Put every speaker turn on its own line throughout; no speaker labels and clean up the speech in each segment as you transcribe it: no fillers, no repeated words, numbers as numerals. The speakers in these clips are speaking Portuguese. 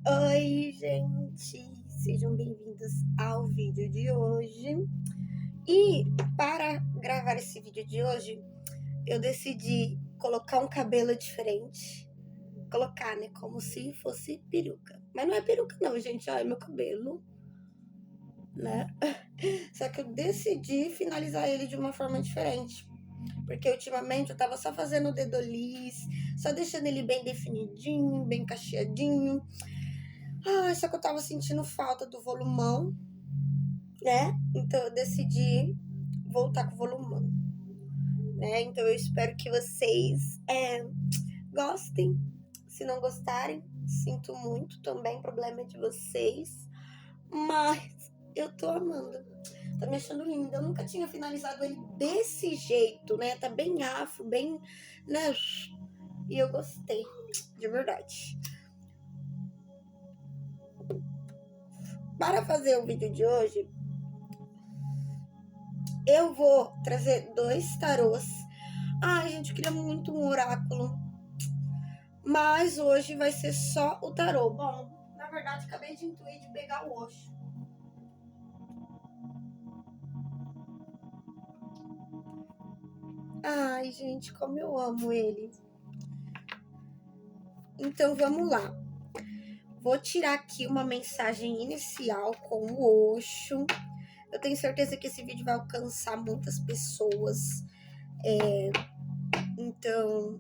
Oi, gente! Sejam bem-vindos ao vídeo de hoje. E para gravar esse vídeo de hoje, eu decidi colocar um cabelo diferente. Colocar, né? Como se fosse peruca. Mas não é peruca não, gente. Ó, é meu cabelo, né? Só que eu decidi finalizar ele de uma forma diferente. Porque ultimamente eu tava só fazendo o dedoliz, só deixando ele bem definidinho, bem cacheadinho. Só que eu tava sentindo falta do volumão, né? Então eu decidi voltar com o volumão, né? Então eu espero que vocês gostem. Se não gostarem, sinto muito também, problema é de vocês. Mas eu tô amando. Tá me achando linda. Eu nunca tinha finalizado ele desse jeito, né? Tá bem afro, bem, né? E eu gostei, de verdade. Para fazer o vídeo de hoje, eu vou trazer 2 tarôs. Gente, eu queria muito um oráculo. Mas hoje vai ser só o tarô. Bom, na verdade, acabei de intuir de pegar o Osho. Ai, gente, como eu amo ele. Então, vamos lá. Vou tirar aqui uma mensagem inicial com o Osho. Eu tenho certeza que esse vídeo vai alcançar muitas pessoas. Então,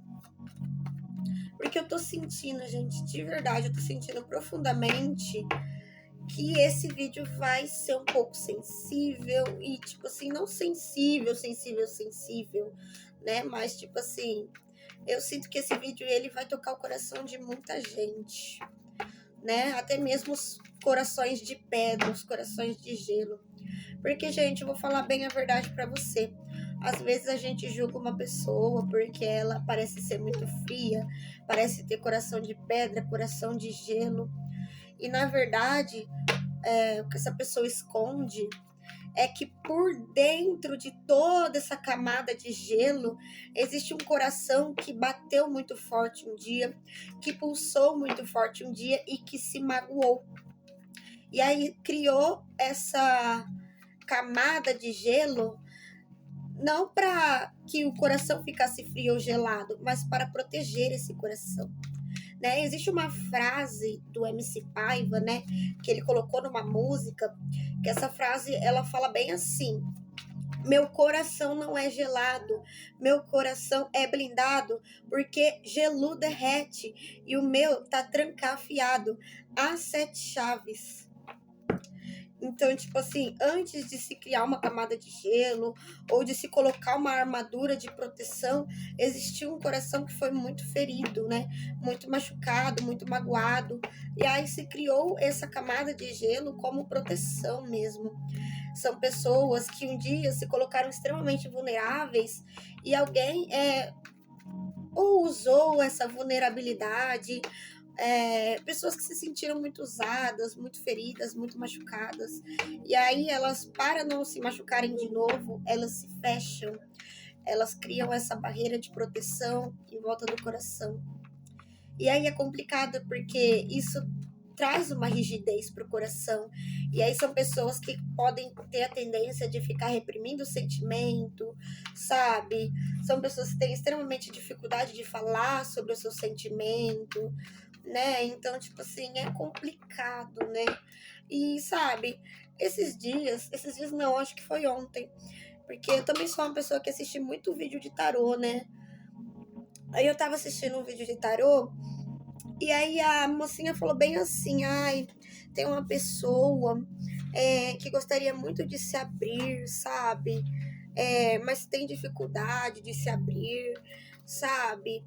porque eu tô sentindo, gente, de verdade, eu tô sentindo profundamente que esse vídeo vai ser um pouco sensível e, tipo assim, não sensível, né? Mas, tipo assim, eu sinto que esse vídeo, ele vai tocar o coração de muita gente, né? Até mesmo os corações de pedra, os corações de gelo. Porque, gente, eu vou falar bem a verdade pra você. Às vezes a gente julga uma pessoa porque ela parece ser muito fria, parece ter coração de pedra, coração de gelo. E, na verdade, o que essa pessoa esconde é que por dentro de toda essa camada de gelo existe um coração que bateu muito forte um dia, que pulsou muito forte um dia e que se magoou. E aí criou essa camada de gelo não para que o coração ficasse frio ou gelado, mas para proteger esse coração. Né? Existe uma frase do MC Paiva, né, que ele colocou numa música, que essa frase ela fala bem assim: meu coração não é gelado, meu coração é blindado, porque gelu derrete e o meu tá trancafiado às 7 chaves. Então, tipo assim, antes de se criar uma camada de gelo ou de se colocar uma armadura de proteção, existiu um coração que foi muito ferido, né? Muito machucado, muito magoado. E aí se criou essa camada de gelo como proteção mesmo. São pessoas que um dia se colocaram extremamente vulneráveis e alguém ou usou essa vulnerabilidade, pessoas que se sentiram muito usadas, muito feridas, muito machucadas. E aí elas, para não se machucarem de novo, elas se fecham, elas criam essa barreira de proteção em volta do coração. E aí é complicado porque isso traz uma rigidez para o coração. E aí são pessoas que podem ter a tendência de ficar reprimindo o sentimento, sabe? São pessoas que têm extremamente dificuldade de falar sobre o seu sentimento, né? Então, tipo assim, é complicado, né? E, sabe, esses dias não, acho que foi ontem, porque eu também sou uma pessoa que assiste muito vídeo de tarô, né? Aí eu tava assistindo um vídeo de tarô, e aí a mocinha falou bem assim: tem uma pessoa que gostaria muito de se abrir, sabe? Mas tem dificuldade de se abrir, sabe?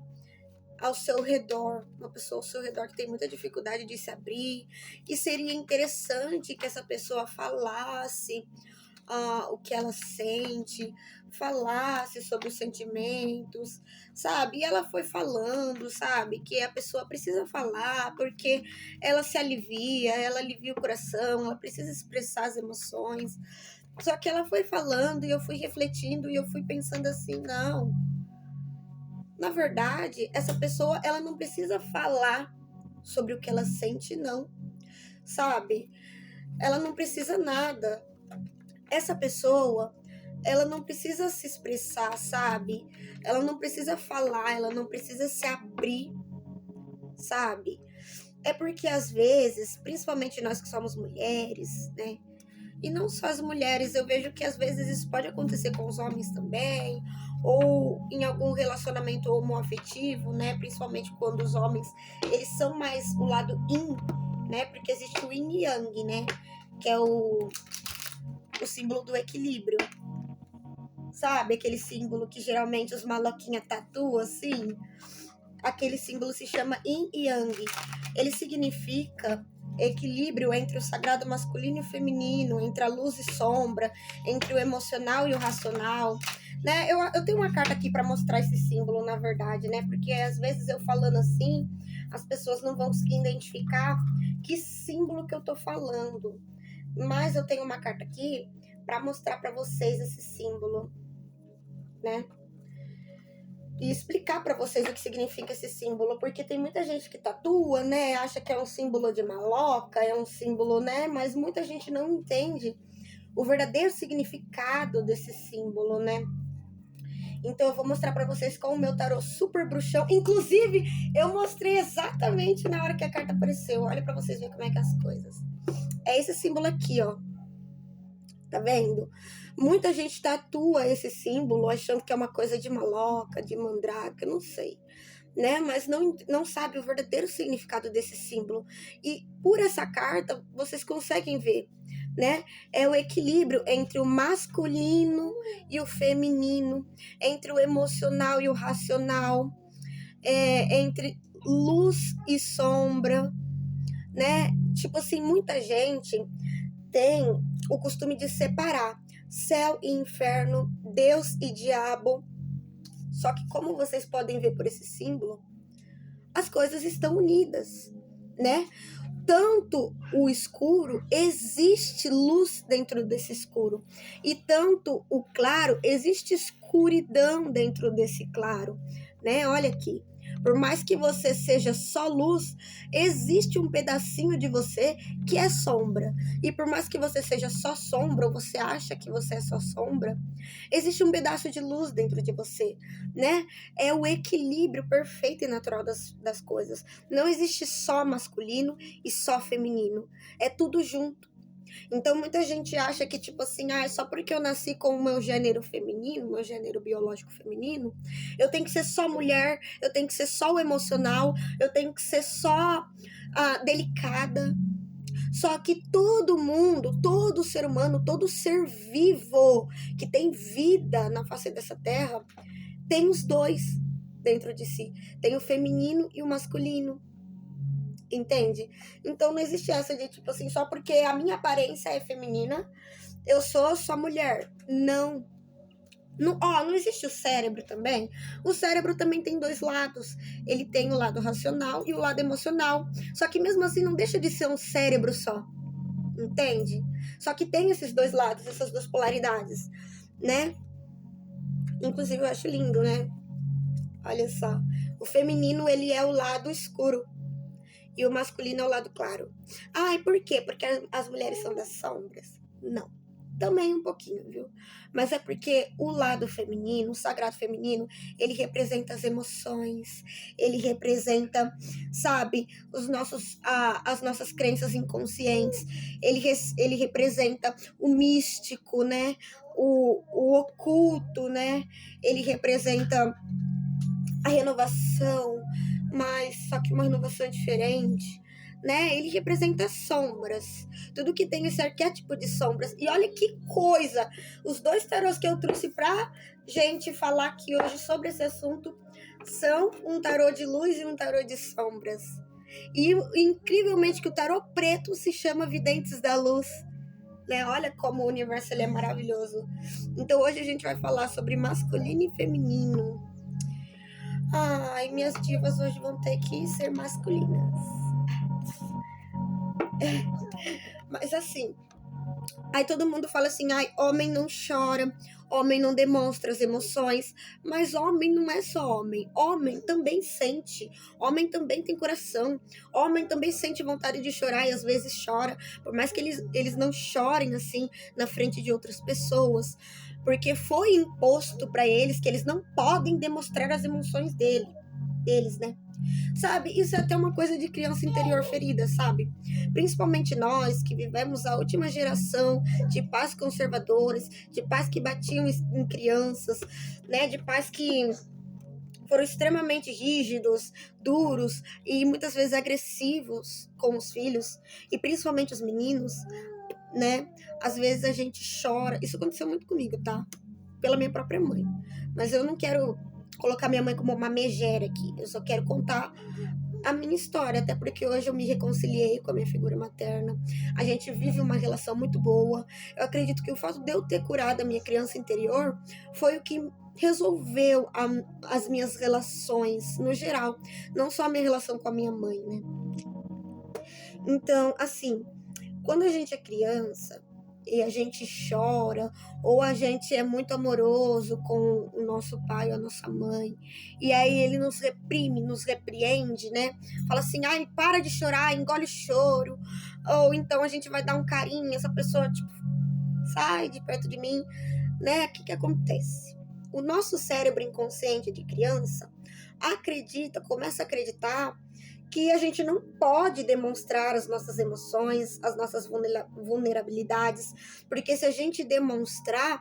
Ao seu redor, uma pessoa ao seu redor que tem muita dificuldade de se abrir, que seria interessante que essa pessoa falasse o que ela sente, falasse sobre os sentimentos, sabe? E ela foi falando, sabe? Que a pessoa precisa falar porque ela se alivia, ela alivia o coração, ela precisa expressar as emoções. Só que ela foi falando e eu fui refletindo e eu fui pensando assim, não. Na verdade, essa pessoa, ela não precisa falar sobre o que ela sente, não, sabe? Ela não precisa nada. Essa pessoa, ela não precisa se expressar, sabe? Ela não precisa falar, ela não precisa se abrir, sabe? É porque às vezes, principalmente nós que somos mulheres, né? E não só as mulheres, eu vejo que às vezes isso pode acontecer com os homens também, ou em algum relacionamento homoafetivo, né? Principalmente quando os homens, eles são mais o lado yin, né? Porque existe o yin e yang, né? Que é o símbolo do equilíbrio. Sabe? Aquele símbolo que geralmente os maloquinha tatuam, assim. Aquele símbolo se chama yin e yang. Ele significa equilíbrio entre o sagrado masculino e feminino, entre a luz e sombra, entre o emocional e o racional, né? Eu tenho uma carta aqui para mostrar esse símbolo, na verdade, né? Porque às vezes eu falando assim, as pessoas não vão conseguir identificar que símbolo que eu tô falando. Mas eu tenho uma carta aqui para mostrar para vocês esse símbolo, né? E explicar para vocês o que significa esse símbolo, porque tem muita gente que tatua, né, acha que é um símbolo de maloca, é um símbolo, né, mas muita gente não entende o verdadeiro significado desse símbolo, né. Então eu vou mostrar para vocês com o meu tarô super bruxão, inclusive eu mostrei exatamente na hora que a carta apareceu, olha para vocês verem como é que é as coisas. É esse símbolo aqui, ó, tá vendo? Muita gente tatua esse símbolo achando que é uma coisa de maloca, de mandraka, não sei, né? Mas não sabe o verdadeiro significado desse símbolo. E por essa carta, vocês conseguem ver, né? É o equilíbrio entre o masculino e o feminino, entre o emocional e o racional, entre luz e sombra, né? Tipo assim, muita gente tem o costume de separar céu e inferno, Deus e diabo. Só que como vocês podem ver por esse símbolo, as coisas estão unidas, né? Tanto o escuro, existe luz dentro desse escuro. E tanto o claro, existe escuridão dentro desse claro, né? Olha aqui. Por mais que você seja só luz, existe um pedacinho de você que é sombra. E por mais que você seja só sombra, ou você acha que você é só sombra, existe um pedaço de luz dentro de você, né? É o equilíbrio perfeito e natural das coisas. Não existe só masculino e só feminino. É tudo junto. Então muita gente acha que tipo assim, só porque eu nasci com o meu gênero feminino, meu gênero biológico feminino, eu tenho que ser só mulher, eu tenho que ser só o emocional, eu tenho que ser só delicada. Só que todo mundo, todo ser humano, todo ser vivo que tem vida na face dessa terra, tem os dois dentro de si. Tem o feminino e o masculino. Entende? Então não existe essa de tipo assim, só porque a minha aparência é feminina, eu sou só mulher. Não. Não existe o cérebro também? O cérebro também tem dois lados. Ele tem o lado racional e o lado emocional. Só que mesmo assim não deixa de ser um cérebro só. Entende? Só que tem esses dois lados, essas duas polaridades, né? Inclusive eu acho lindo, né? Olha só. O feminino, ele é o lado escuro. E o masculino é o lado claro. E por quê? Porque as mulheres são das sombras? Não. Também um pouquinho, viu? Mas é porque o lado feminino, o sagrado feminino, ele representa as emoções, ele representa, sabe, as nossas crenças inconscientes, ele representa o místico, né? O oculto, né? Ele representa a renovação, mas só que uma renovação diferente, né? Ele representa sombras, tudo que tem esse arquétipo de sombras. E olha que coisa, os dois tarôs que eu trouxe pra gente falar aqui hoje sobre esse assunto são um tarô de luz e um tarô de sombras. E incrivelmente que o tarô preto se chama Videntes da Luz, né? Olha como o universo ele é maravilhoso. Então hoje a gente vai falar sobre masculino e feminino. Minhas divas hoje vão ter que ser masculinas. Mas assim, aí todo mundo fala assim, homem não chora, Homem não demonstra as emoções, mas homem não é só homem. Homem também sente. Homem também tem coração. Homem também sente vontade de chorar e às vezes chora. Por mais que eles não chorem assim na frente de outras pessoas. Porque foi imposto para eles que eles não podem demonstrar as emoções deles, né? Sabe, isso é até uma coisa de criança interior ferida, sabe? Principalmente nós que vivemos a última geração de pais conservadores, de pais que batiam em crianças, né? De pais que foram extremamente rígidos, duros e muitas vezes agressivos com os filhos, e principalmente os meninos, né? Às vezes a gente chora. Isso aconteceu muito comigo, tá? Pela minha própria mãe. Mas eu não quero colocar minha mãe como uma megera aqui. Eu só quero contar a minha história, até porque hoje eu me reconciliei com a minha figura materna. A gente vive uma relação muito boa. Eu acredito que o fato de eu ter curado a minha criança interior foi o que resolveu as minhas relações no geral, não só a minha relação com a minha mãe, né? Então, assim, quando a gente é criança e a gente chora, ou a gente é muito amoroso com o nosso pai ou a nossa mãe, e aí ele nos reprime, nos repreende, né? Fala assim, ai, para de chorar, engole o choro. Ou então a gente vai dar um carinho, essa pessoa, tipo, sai de perto de mim, né? O que acontece? O nosso cérebro inconsciente de criança começa a acreditar que a gente não pode demonstrar as nossas emoções, as nossas vulnerabilidades, porque se a gente demonstrar,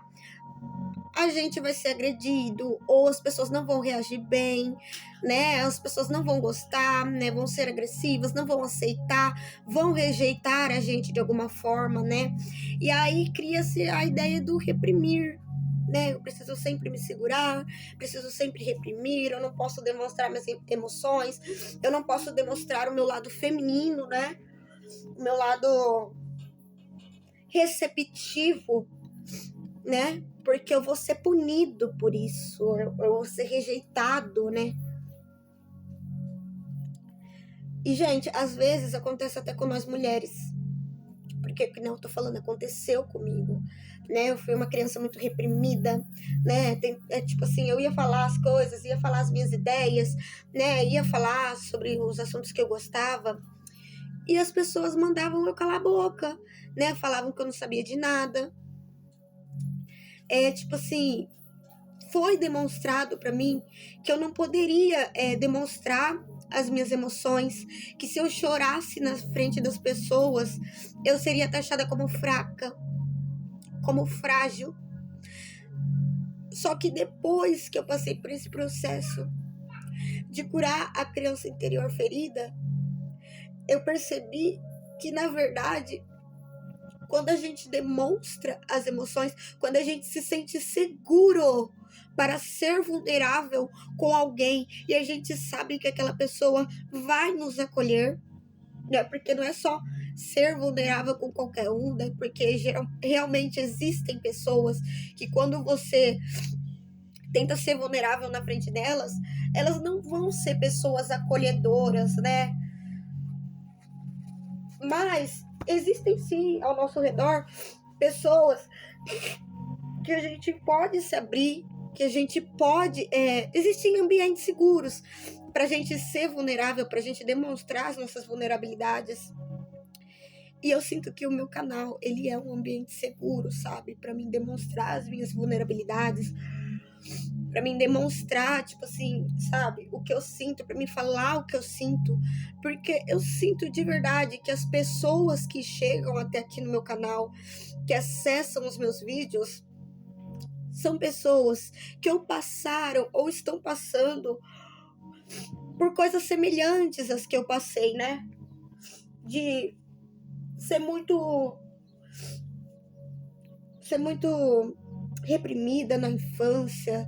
a gente vai ser agredido, ou as pessoas não vão reagir bem, né? As pessoas não vão gostar, né? Vão ser agressivas, não vão aceitar, vão rejeitar a gente de alguma forma, né? E aí cria-se a ideia do reprimir, né? Eu preciso sempre me segurar, preciso sempre reprimir, eu não posso demonstrar minhas emoções, eu não posso demonstrar o meu lado feminino, né? O meu lado receptivo, né? Porque eu vou ser punido por isso, eu vou ser rejeitado, né? E, gente, às vezes acontece até com nós mulheres, porque, que não eu tô falando, aconteceu comigo, né? Eu fui uma criança muito reprimida, né? Tipo assim, eu ia falar as coisas, ia falar as minhas ideias, né? Ia falar sobre os assuntos que eu gostava, e as pessoas mandavam eu calar a boca, né? Falavam que eu não sabia de nada. Tipo assim, foi demonstrado para mim que eu não poderia demonstrar as minhas emoções, que se eu chorasse na frente das pessoas, eu seria taxada como fraca, como frágil. Só que depois que eu passei por esse processo de curar a criança interior ferida, eu percebi que, na verdade, quando a gente demonstra as emoções, quando a gente se sente seguro para ser vulnerável com alguém e a gente sabe que aquela pessoa vai nos acolher, né? Porque não é só ser vulnerável com qualquer um, né? Porque realmente existem pessoas que quando você tenta ser vulnerável na frente delas, elas não vão ser pessoas acolhedoras, né? Mas existem sim ao nosso redor pessoas que a gente pode se abrir, que a gente pode... existem ambientes seguros para a gente ser vulnerável, para a gente demonstrar as nossas vulnerabilidades. E eu sinto que o meu canal, ele é um ambiente seguro, sabe? Para mim demonstrar as minhas vulnerabilidades, para mim demonstrar, tipo assim, sabe? O que eu sinto, para mim falar o que eu sinto. Porque eu sinto de verdade que as pessoas que chegam até aqui no meu canal, que acessam os meus vídeos, são pessoas que ou passaram ou estão passando por coisas semelhantes às que eu passei, né? De ser muito reprimida na infância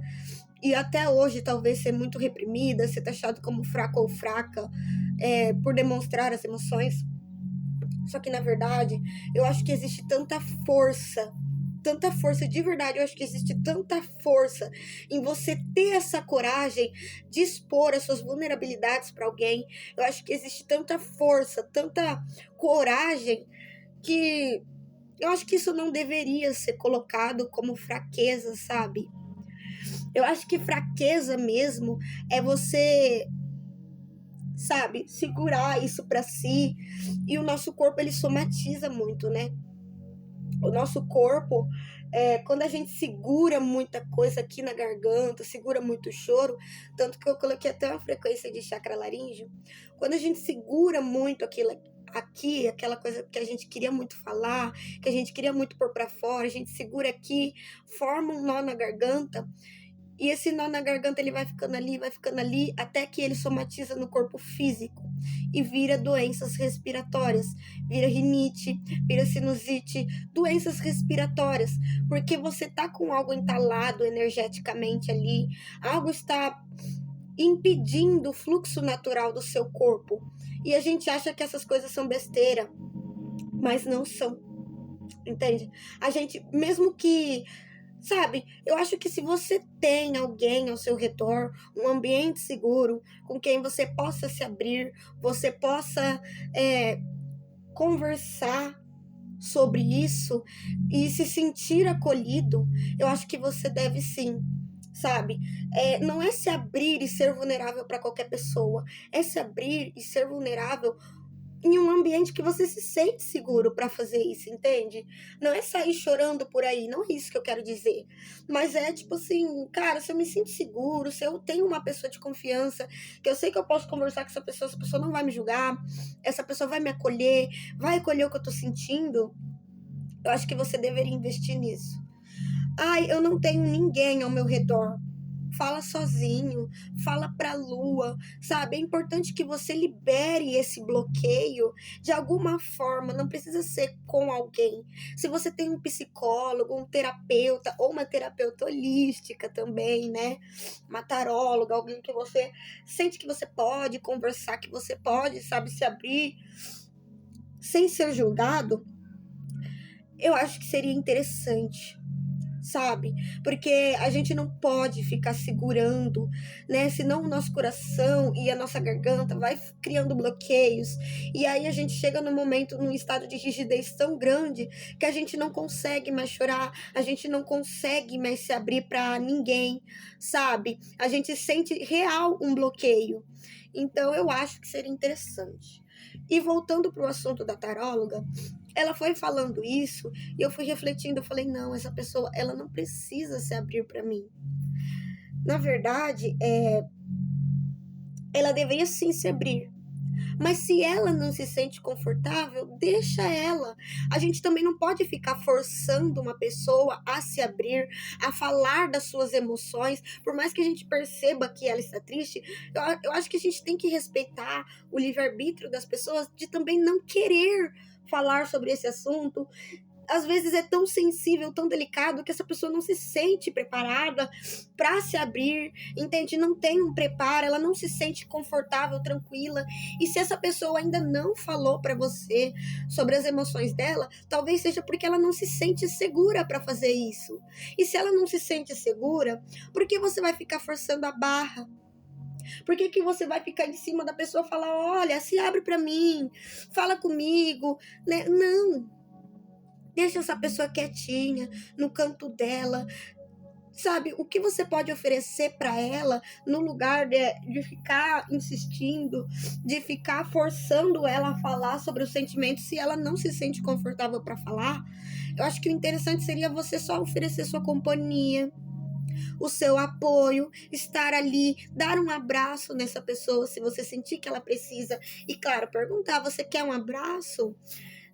e até hoje talvez ser muito reprimida, ser taxado como fraco ou fraca por demonstrar as emoções. Só que na verdade eu acho que existe tanta força de verdade, eu acho que existe tanta força em você ter essa coragem de expor as suas vulnerabilidades para alguém. Eu acho que existe tanta força, tanta coragem que Eu acho que isso não deveria ser colocado como fraqueza, sabe? Eu acho que fraqueza mesmo é você, sabe, segurar isso pra si. E o nosso corpo, ele somatiza muito, né? O nosso corpo, quando a gente segura muita coisa aqui na garganta, segura muito o choro, tanto que eu coloquei até uma frequência de chakra laríngeo, quando a gente segura muito aquilo aqui, aquela coisa que a gente queria muito falar, que a gente queria muito pôr pra fora, a gente segura aqui, forma um nó na garganta, e esse nó na garganta ele vai ficando ali, até que ele somatiza no corpo físico e vira doenças respiratórias, vira rinite, vira sinusite, doenças respiratórias, porque você tá com algo entalado energeticamente ali, algo está impedindo o fluxo natural do seu corpo. E a gente acha que essas coisas são besteira, mas não são, entende? A gente, mesmo que, sabe, eu acho que se você tem alguém ao seu redor, um ambiente seguro, com quem você possa se abrir, você possa conversar sobre isso e se sentir acolhido, eu acho que você deve sim, sabe? Não é se abrir e ser vulnerável para qualquer pessoa, é se abrir e ser vulnerável em um ambiente que você se sente seguro para fazer isso, entende? Não é sair chorando por aí, não é isso que eu quero dizer. Mas é tipo assim, cara, se eu me sinto seguro, se eu tenho uma pessoa de confiança, que eu sei que eu posso conversar com essa pessoa não vai me julgar, essa pessoa vai me acolher, vai acolher o que eu tô sentindo, eu acho que você deveria investir nisso. Ai, eu não tenho ninguém ao meu redor. Fala sozinho, fala pra lua, sabe? É importante que você libere esse bloqueio de alguma forma, não precisa ser com alguém. Se você tem um psicólogo, um terapeuta, ou uma terapeuta holística também, né? Uma taróloga, alguém que você sente que você pode conversar, que você pode, sabe, se abrir sem ser julgado, eu acho que seria interessante, sabe? Porque a gente não pode ficar segurando, né? Senão o nosso coração e a nossa garganta vai criando bloqueios. E aí a gente chega no momento, num estado de rigidez tão grande que a gente não consegue mais chorar, a gente não consegue mais se abrir para ninguém, sabe? A gente sente real um bloqueio. Então eu acho que seria interessante. E voltando para o assunto da taróloga, ela foi falando isso e eu fui refletindo, eu falei, não, essa pessoa, ela não precisa se abrir para mim. Na verdade, ela deveria sim se abrir. Mas se ela não se sente confortável, deixa ela. A gente também não pode ficar forçando uma pessoa a se abrir, a falar das suas emoções. Por mais que a gente perceba que ela está triste, eu acho que a gente tem que respeitar o livre-arbítrio das pessoas de também não querer falar sobre esse assunto. Às vezes é tão sensível, tão delicado, que essa pessoa não se sente preparada para se abrir, entende? Não tem um preparo, ela não se sente confortável, tranquila. E se essa pessoa ainda não falou para você sobre as emoções dela, talvez seja porque ela não se sente segura para fazer isso. E se ela não se sente segura, por que você vai ficar forçando a barra? Por que você vai ficar em cima da pessoa e falar, olha, se abre para mim, fala comigo, né? Não. Deixa essa pessoa quietinha, no canto dela. Sabe, o que você pode oferecer para ela no lugar de ficar insistindo, de ficar forçando ela a falar sobre os sentimentos se ela não se sente confortável para falar? Eu acho que o interessante seria você só oferecer sua companhia, o seu apoio, estar ali, dar um abraço nessa pessoa se você sentir que ela precisa. E claro, perguntar, você quer um abraço?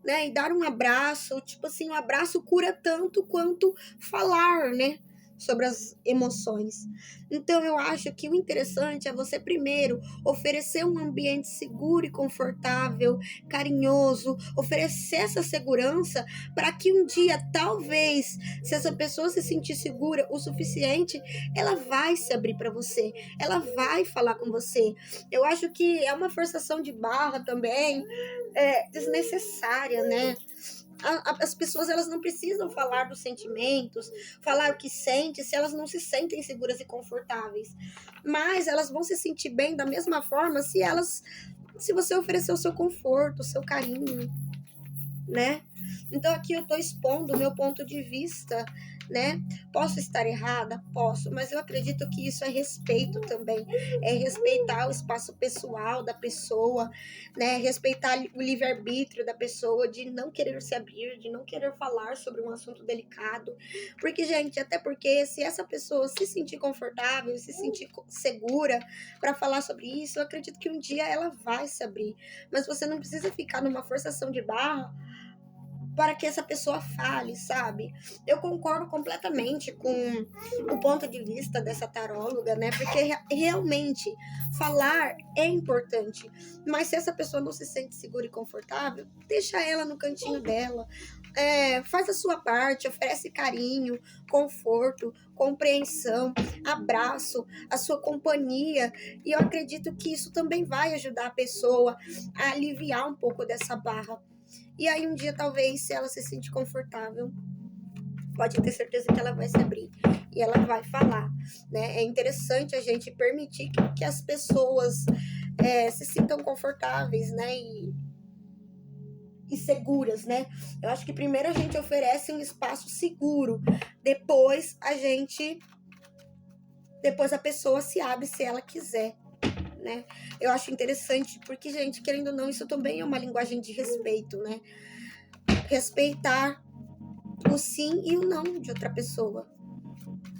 Né, e dar um abraço, tipo assim, um abraço cura tanto quanto falar, né, sobre as emoções. Então eu acho que o interessante é você primeiro oferecer um ambiente seguro e confortável, carinhoso, oferecer essa segurança para que um dia, talvez, se essa pessoa se sentir segura o suficiente, ela vai se abrir para você, ela vai falar com você. Eu acho que é uma forçação de barra também, desnecessária, né? As pessoas, elas não precisam falar dos sentimentos, falar o que sente, se elas não se sentem seguras e confortáveis. Mas elas vão se sentir bem da mesma forma se você oferecer o seu conforto, o seu carinho, né? Então aqui eu tô expondo o meu ponto de vista, né? Posso estar errada? Posso, mas eu acredito que isso é respeito também. É respeitar o espaço pessoal da pessoa, né? Respeitar o livre-arbítrio da pessoa de não querer se abrir, de não querer falar sobre um assunto delicado. Porque, gente, até porque se essa pessoa se sentir confortável, se sentir segura para falar sobre isso, eu acredito que um dia ela vai se abrir. Mas você não precisa ficar numa forçação de barra para que essa pessoa fale, sabe? Eu concordo completamente com o ponto de vista dessa taróloga, né? Porque realmente falar é importante, mas se essa pessoa não se sente segura e confortável, deixa ela no cantinho dela. Faz a sua parte, oferece carinho, conforto, compreensão, abraço, a sua companhia, e eu acredito que isso também vai ajudar a pessoa a aliviar um pouco dessa barra. E aí um dia, talvez, se ela se sentir confortável, pode ter certeza que ela vai se abrir e ela vai falar, né? É interessante a gente permitir que as pessoas se sintam confortáveis, né? E seguras, né? Eu acho que primeiro a gente oferece um espaço seguro, depois a pessoa se abre se ela quiser, né? Eu acho interessante porque, gente, querendo ou não, isso também é uma linguagem de respeito, né? Respeitar o sim e o não de outra pessoa,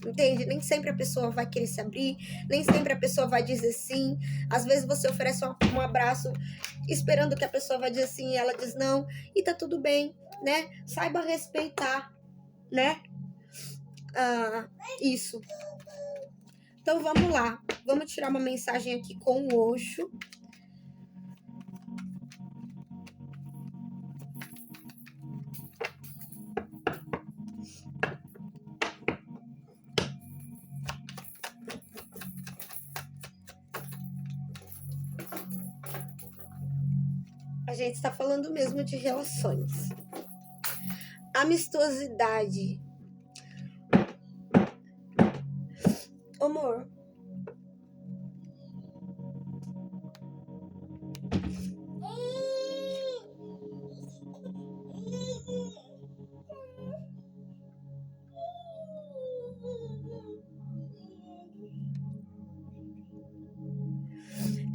entende? Nem sempre a pessoa vai querer se abrir, nem sempre a pessoa vai dizer sim. Às vezes você oferece um abraço esperando que a pessoa vai dizer sim e ela diz não, e tá tudo bem, né? Saiba respeitar, né? Isso. Então vamos lá, vamos tirar uma mensagem aqui com o Osho. A gente está falando mesmo de relações. Amistosidade. Amor.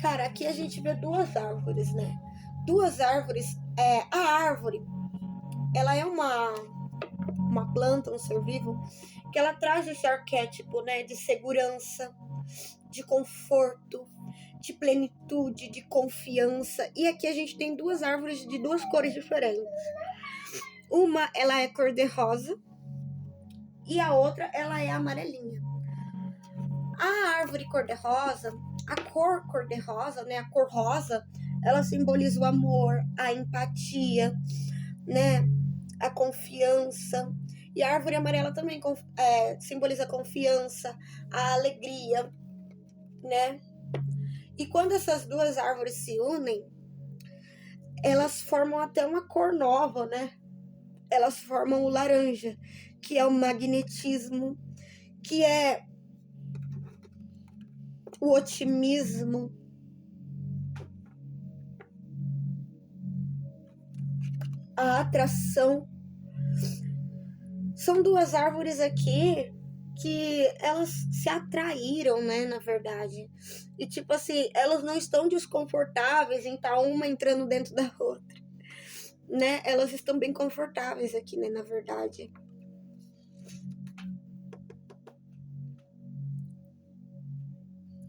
Cara, aqui a gente vê duas árvores, né? Duas árvores. A árvore, ela é uma planta, um ser vivo, que ela traz esse arquétipo, né? De segurança, de conforto, de plenitude, de confiança. E aqui a gente tem duas árvores de duas cores diferentes. Uma, ela é cor-de-rosa e a outra, ela é amarelinha. A árvore cor-de-rosa, a cor cor-de-rosa, né, a cor rosa, ela simboliza o amor, a empatia, né, a confiança. E a árvore amarela também simboliza a confiança, a alegria, né? E quando essas duas árvores se unem, elas formam até uma cor nova, né? Elas formam o laranja, que é o magnetismo, que é o otimismo, a atração. São duas árvores aqui que elas se atraíram, né, na verdade. E tipo assim, elas não estão desconfortáveis em estar uma entrando dentro da outra, né? Elas estão bem confortáveis aqui, né, na verdade.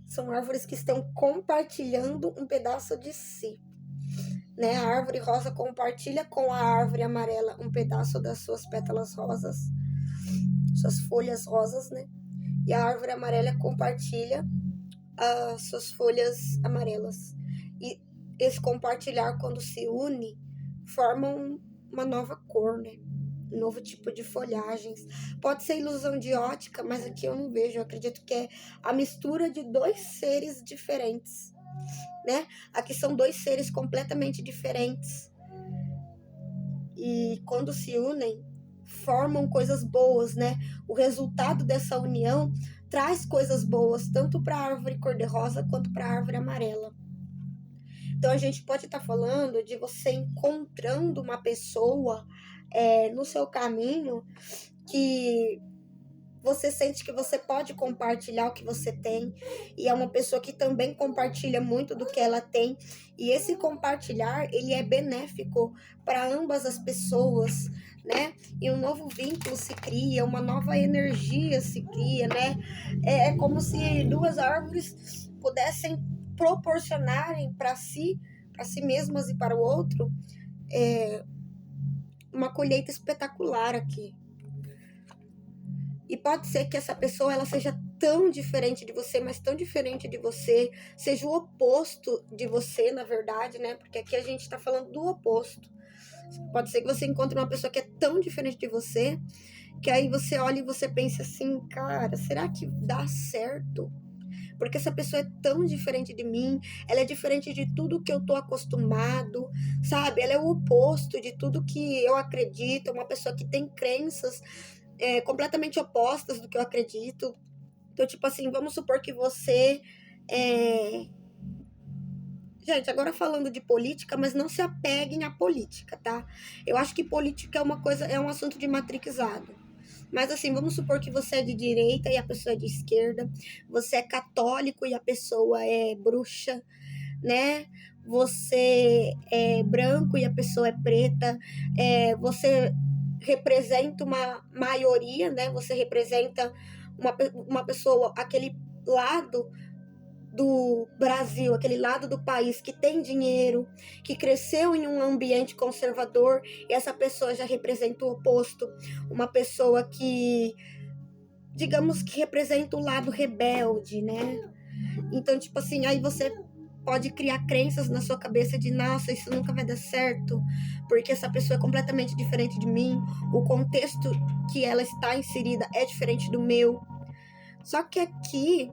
São árvores que estão compartilhando um pedaço de si, né? A árvore rosa compartilha com a árvore amarela um pedaço das suas pétalas rosas, suas folhas rosas, né? E a árvore amarela compartilha as suas folhas amarelas. E esse compartilhar, quando se une, formam uma nova cor, né? Um novo tipo de folhagens. Pode ser ilusão de ótica, mas aqui eu não vejo. Eu acredito que é a mistura de dois seres diferentes, né? Aqui são dois seres completamente diferentes. E quando se unem, formam coisas boas, né? O resultado dessa união traz coisas boas, tanto para a árvore cor-de-rosa quanto para a árvore amarela. Então a gente pode estar falando de você encontrando uma pessoa, no seu caminho, que você sente que você pode compartilhar o que você tem, e é uma pessoa que também compartilha muito do que ela tem, e esse compartilhar, ele é benéfico para ambas as pessoas, né? E um novo vínculo se cria, uma nova energia se cria, né? É como se duas árvores pudessem proporcionarem para si mesmas e para o outro, uma colheita espetacular aqui. E pode ser que essa pessoa ela seja tão diferente de você, mas tão diferente de você, seja o oposto de você, na verdade, né? Porque aqui a gente tá falando do oposto. Pode ser que você encontre uma pessoa que é tão diferente de você, que aí você olha e você pensa assim, cara, será que dá certo? Porque essa pessoa é tão diferente de mim, ela é diferente de tudo que eu tô acostumado, sabe? Ela é o oposto de tudo que eu acredito, é uma pessoa que tem crenças completamente opostas do que eu acredito. Então, tipo assim, vamos supor que você. Gente, agora falando de política, mas não se apeguem à política, tá? Eu acho que política é uma coisa, é um assunto de matrixado. Mas assim, vamos supor que você é de direita e a pessoa é de esquerda, você é católico e a pessoa é bruxa, né? Você é branco e a pessoa é preta, você representa uma maioria, né? Você representa uma pessoa, aquele lado do Brasil, aquele lado do país que tem dinheiro, que cresceu em um ambiente conservador, e essa pessoa já representa o oposto, uma pessoa que, digamos que representa o lado rebelde, né? Então, tipo assim, aí você pode criar crenças na sua cabeça de, nossa, isso nunca vai dar certo, porque essa pessoa é completamente diferente de mim, o contexto que ela está inserida é diferente do meu. Só que aqui,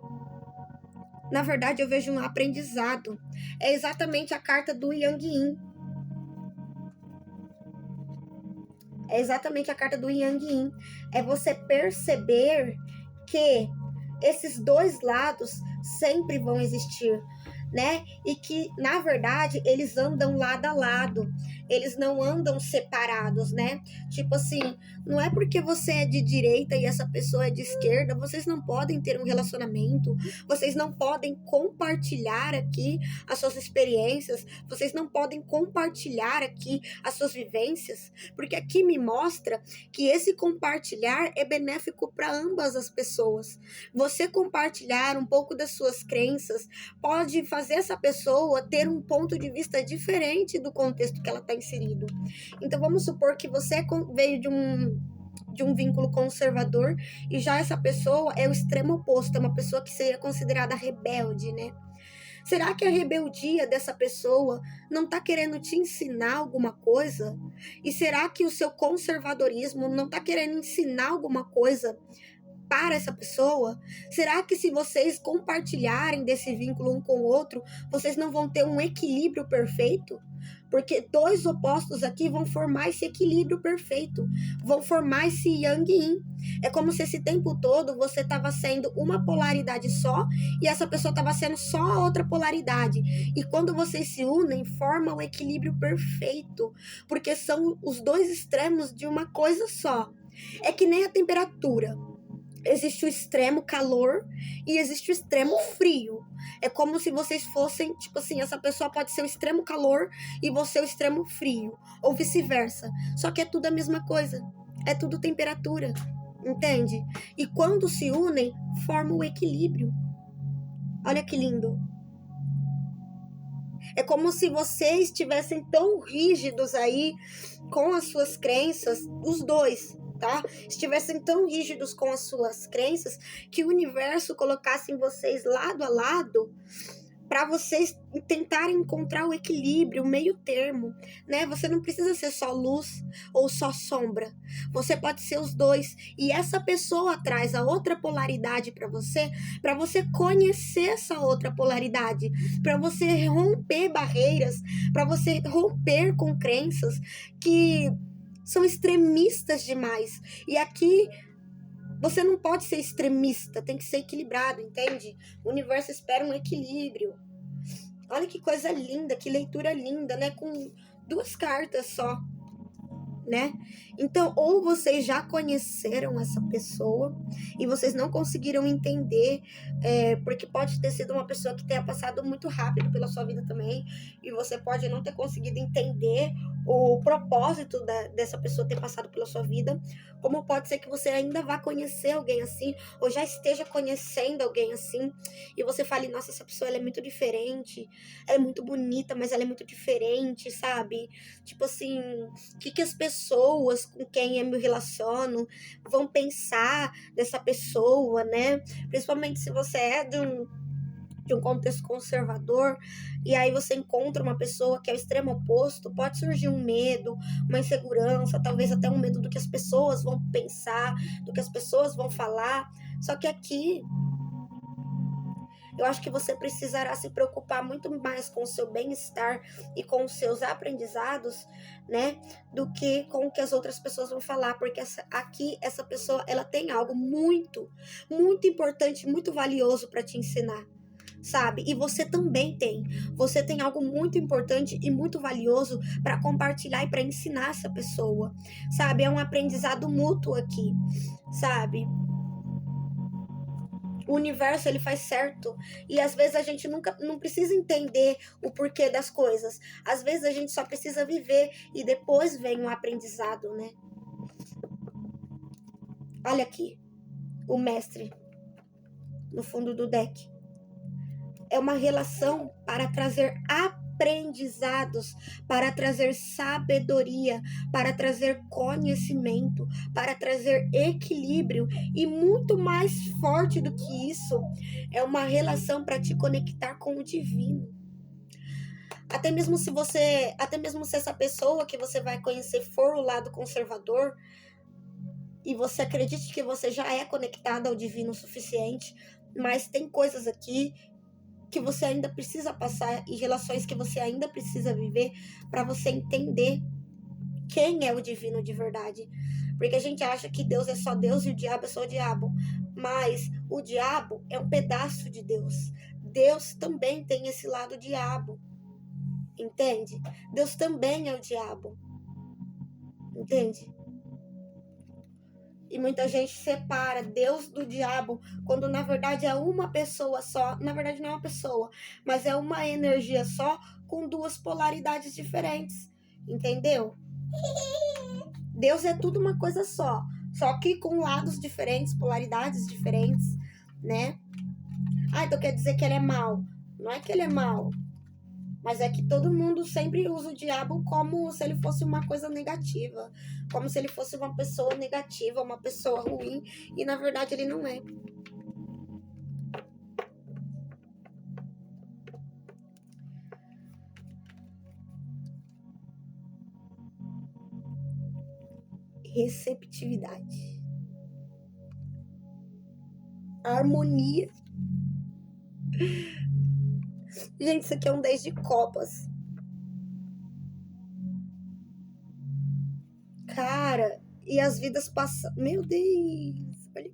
na verdade, eu vejo um aprendizado. É exatamente a carta do Yang Yin. É exatamente a carta do Yang Yin. É você perceber que esses dois lados sempre vão existir, né? E que, na verdade, eles andam lado a lado. Eles não andam separados, né? Tipo assim, não é porque você é de direita e essa pessoa é de esquerda, vocês não podem ter um relacionamento, vocês não podem compartilhar aqui as suas experiências, vocês não podem compartilhar aqui as suas vivências, porque aqui me mostra que esse compartilhar é benéfico para ambas as pessoas. Você compartilhar um pouco das suas crenças pode fazer essa pessoa ter um ponto de vista diferente do contexto que ela está inserido. Então vamos supor que você veio de um vínculo conservador e já essa pessoa é o extremo oposto, é uma pessoa que seria considerada rebelde, né? Será que a rebeldia dessa pessoa não está querendo te ensinar alguma coisa? E será que o seu conservadorismo não está querendo ensinar alguma coisa para essa pessoa? Será que se vocês compartilharem desse vínculo um com o outro, vocês não vão ter um equilíbrio perfeito? Porque dois opostos aqui vão formar esse equilíbrio perfeito, vão formar esse Yang Yin. É como se esse tempo todo você estava sendo uma polaridade só e essa pessoa estava sendo só a outra polaridade. E quando vocês se unem, forma o equilíbrio perfeito, porque são os dois extremos de uma coisa só. É que nem a temperatura. Existe o extremo calor e existe o extremo frio. É como se vocês fossem, tipo assim, essa pessoa pode ser o extremo calor e você o extremo frio, ou vice-versa. Só que é tudo a mesma coisa. É tudo temperatura, entende? E quando se unem, forma o equilíbrio. Olha que lindo. É como se vocês estivessem tão rígidos aí com as suas crenças, os dois, tá? Estivessem tão rígidos com as suas crenças que o universo colocasse em vocês lado a lado para vocês tentarem encontrar o equilíbrio, o meio termo, né? Você não precisa ser só luz ou só sombra. Você pode ser os dois. E essa pessoa traz a outra polaridade para você conhecer essa outra polaridade, para você romper barreiras, para você romper com crenças que são extremistas demais. E aqui você não pode ser extremista, tem que ser equilibrado, entende? O universo espera um equilíbrio. Olha que coisa linda, que leitura linda, né? Com 2 cartas só. né? Então, ou vocês já conheceram essa pessoa e vocês não conseguiram entender, porque pode ter sido uma pessoa que tenha passado muito rápido pela sua vida também, e você pode não ter conseguido entender o propósito dessa pessoa ter passado pela sua vida, como pode ser que você ainda vá conhecer alguém assim, ou já esteja conhecendo alguém assim, e você fale, nossa, essa pessoa ela é muito diferente, ela é muito bonita, mas ela é muito diferente, sabe? Tipo assim, o que as pessoas com quem eu me relaciono vão pensar dessa pessoa, né? Principalmente se você é de um contexto conservador, e aí você encontra uma pessoa que é o extremo oposto, pode surgir um medo, uma insegurança, talvez até um medo do que as pessoas vão pensar, do que as pessoas vão falar. Só que aqui eu acho que você precisará se preocupar muito mais com o seu bem-estar e com os seus aprendizados, né, do que com o que as outras pessoas vão falar, porque essa pessoa, ela tem algo muito, muito importante, muito valioso para te ensinar, sabe? E você também tem. Você tem algo muito importante e muito valioso para compartilhar e para ensinar essa pessoa, sabe? É um aprendizado mútuo aqui, sabe? O universo, ele faz certo. E às vezes a gente não precisa entender o porquê das coisas. Às vezes a gente só precisa viver e depois vem um aprendizado, né? Olha aqui, o mestre no fundo do deck. É uma relação para trazer aprendizados, para trazer sabedoria, para trazer conhecimento, para trazer equilíbrio, e muito mais forte do que isso, é uma relação para te conectar com o divino. Até mesmo se essa pessoa que você vai conhecer for o lado conservador, e você acredite que você já é conectado ao divino o suficiente, mas tem coisas aqui que você ainda precisa passar e relações que você ainda precisa viver para você entender quem é o divino de verdade. Porque a gente acha que Deus é só Deus e o diabo é só o diabo. Mas o diabo é um pedaço de Deus. Deus também tem esse lado diabo. Entende? Deus também é o diabo. Entende? E muita gente separa Deus do diabo, quando na verdade é uma pessoa só. Na verdade não é uma pessoa, mas é uma energia só com duas polaridades diferentes. Entendeu? Deus é tudo uma coisa só que com lados diferentes, polaridades diferentes, né? Então quer dizer que ele é mau. Não é que ele é mau, mas é que todo mundo sempre usa o diabo como se ele fosse uma coisa negativa, como se ele fosse uma pessoa negativa, uma pessoa ruim, e na verdade ele não é. Receptividade. Harmonia. Gente, isso aqui é um 10 de copas. Cara, e as vidas passam. Meu Deus! Olha...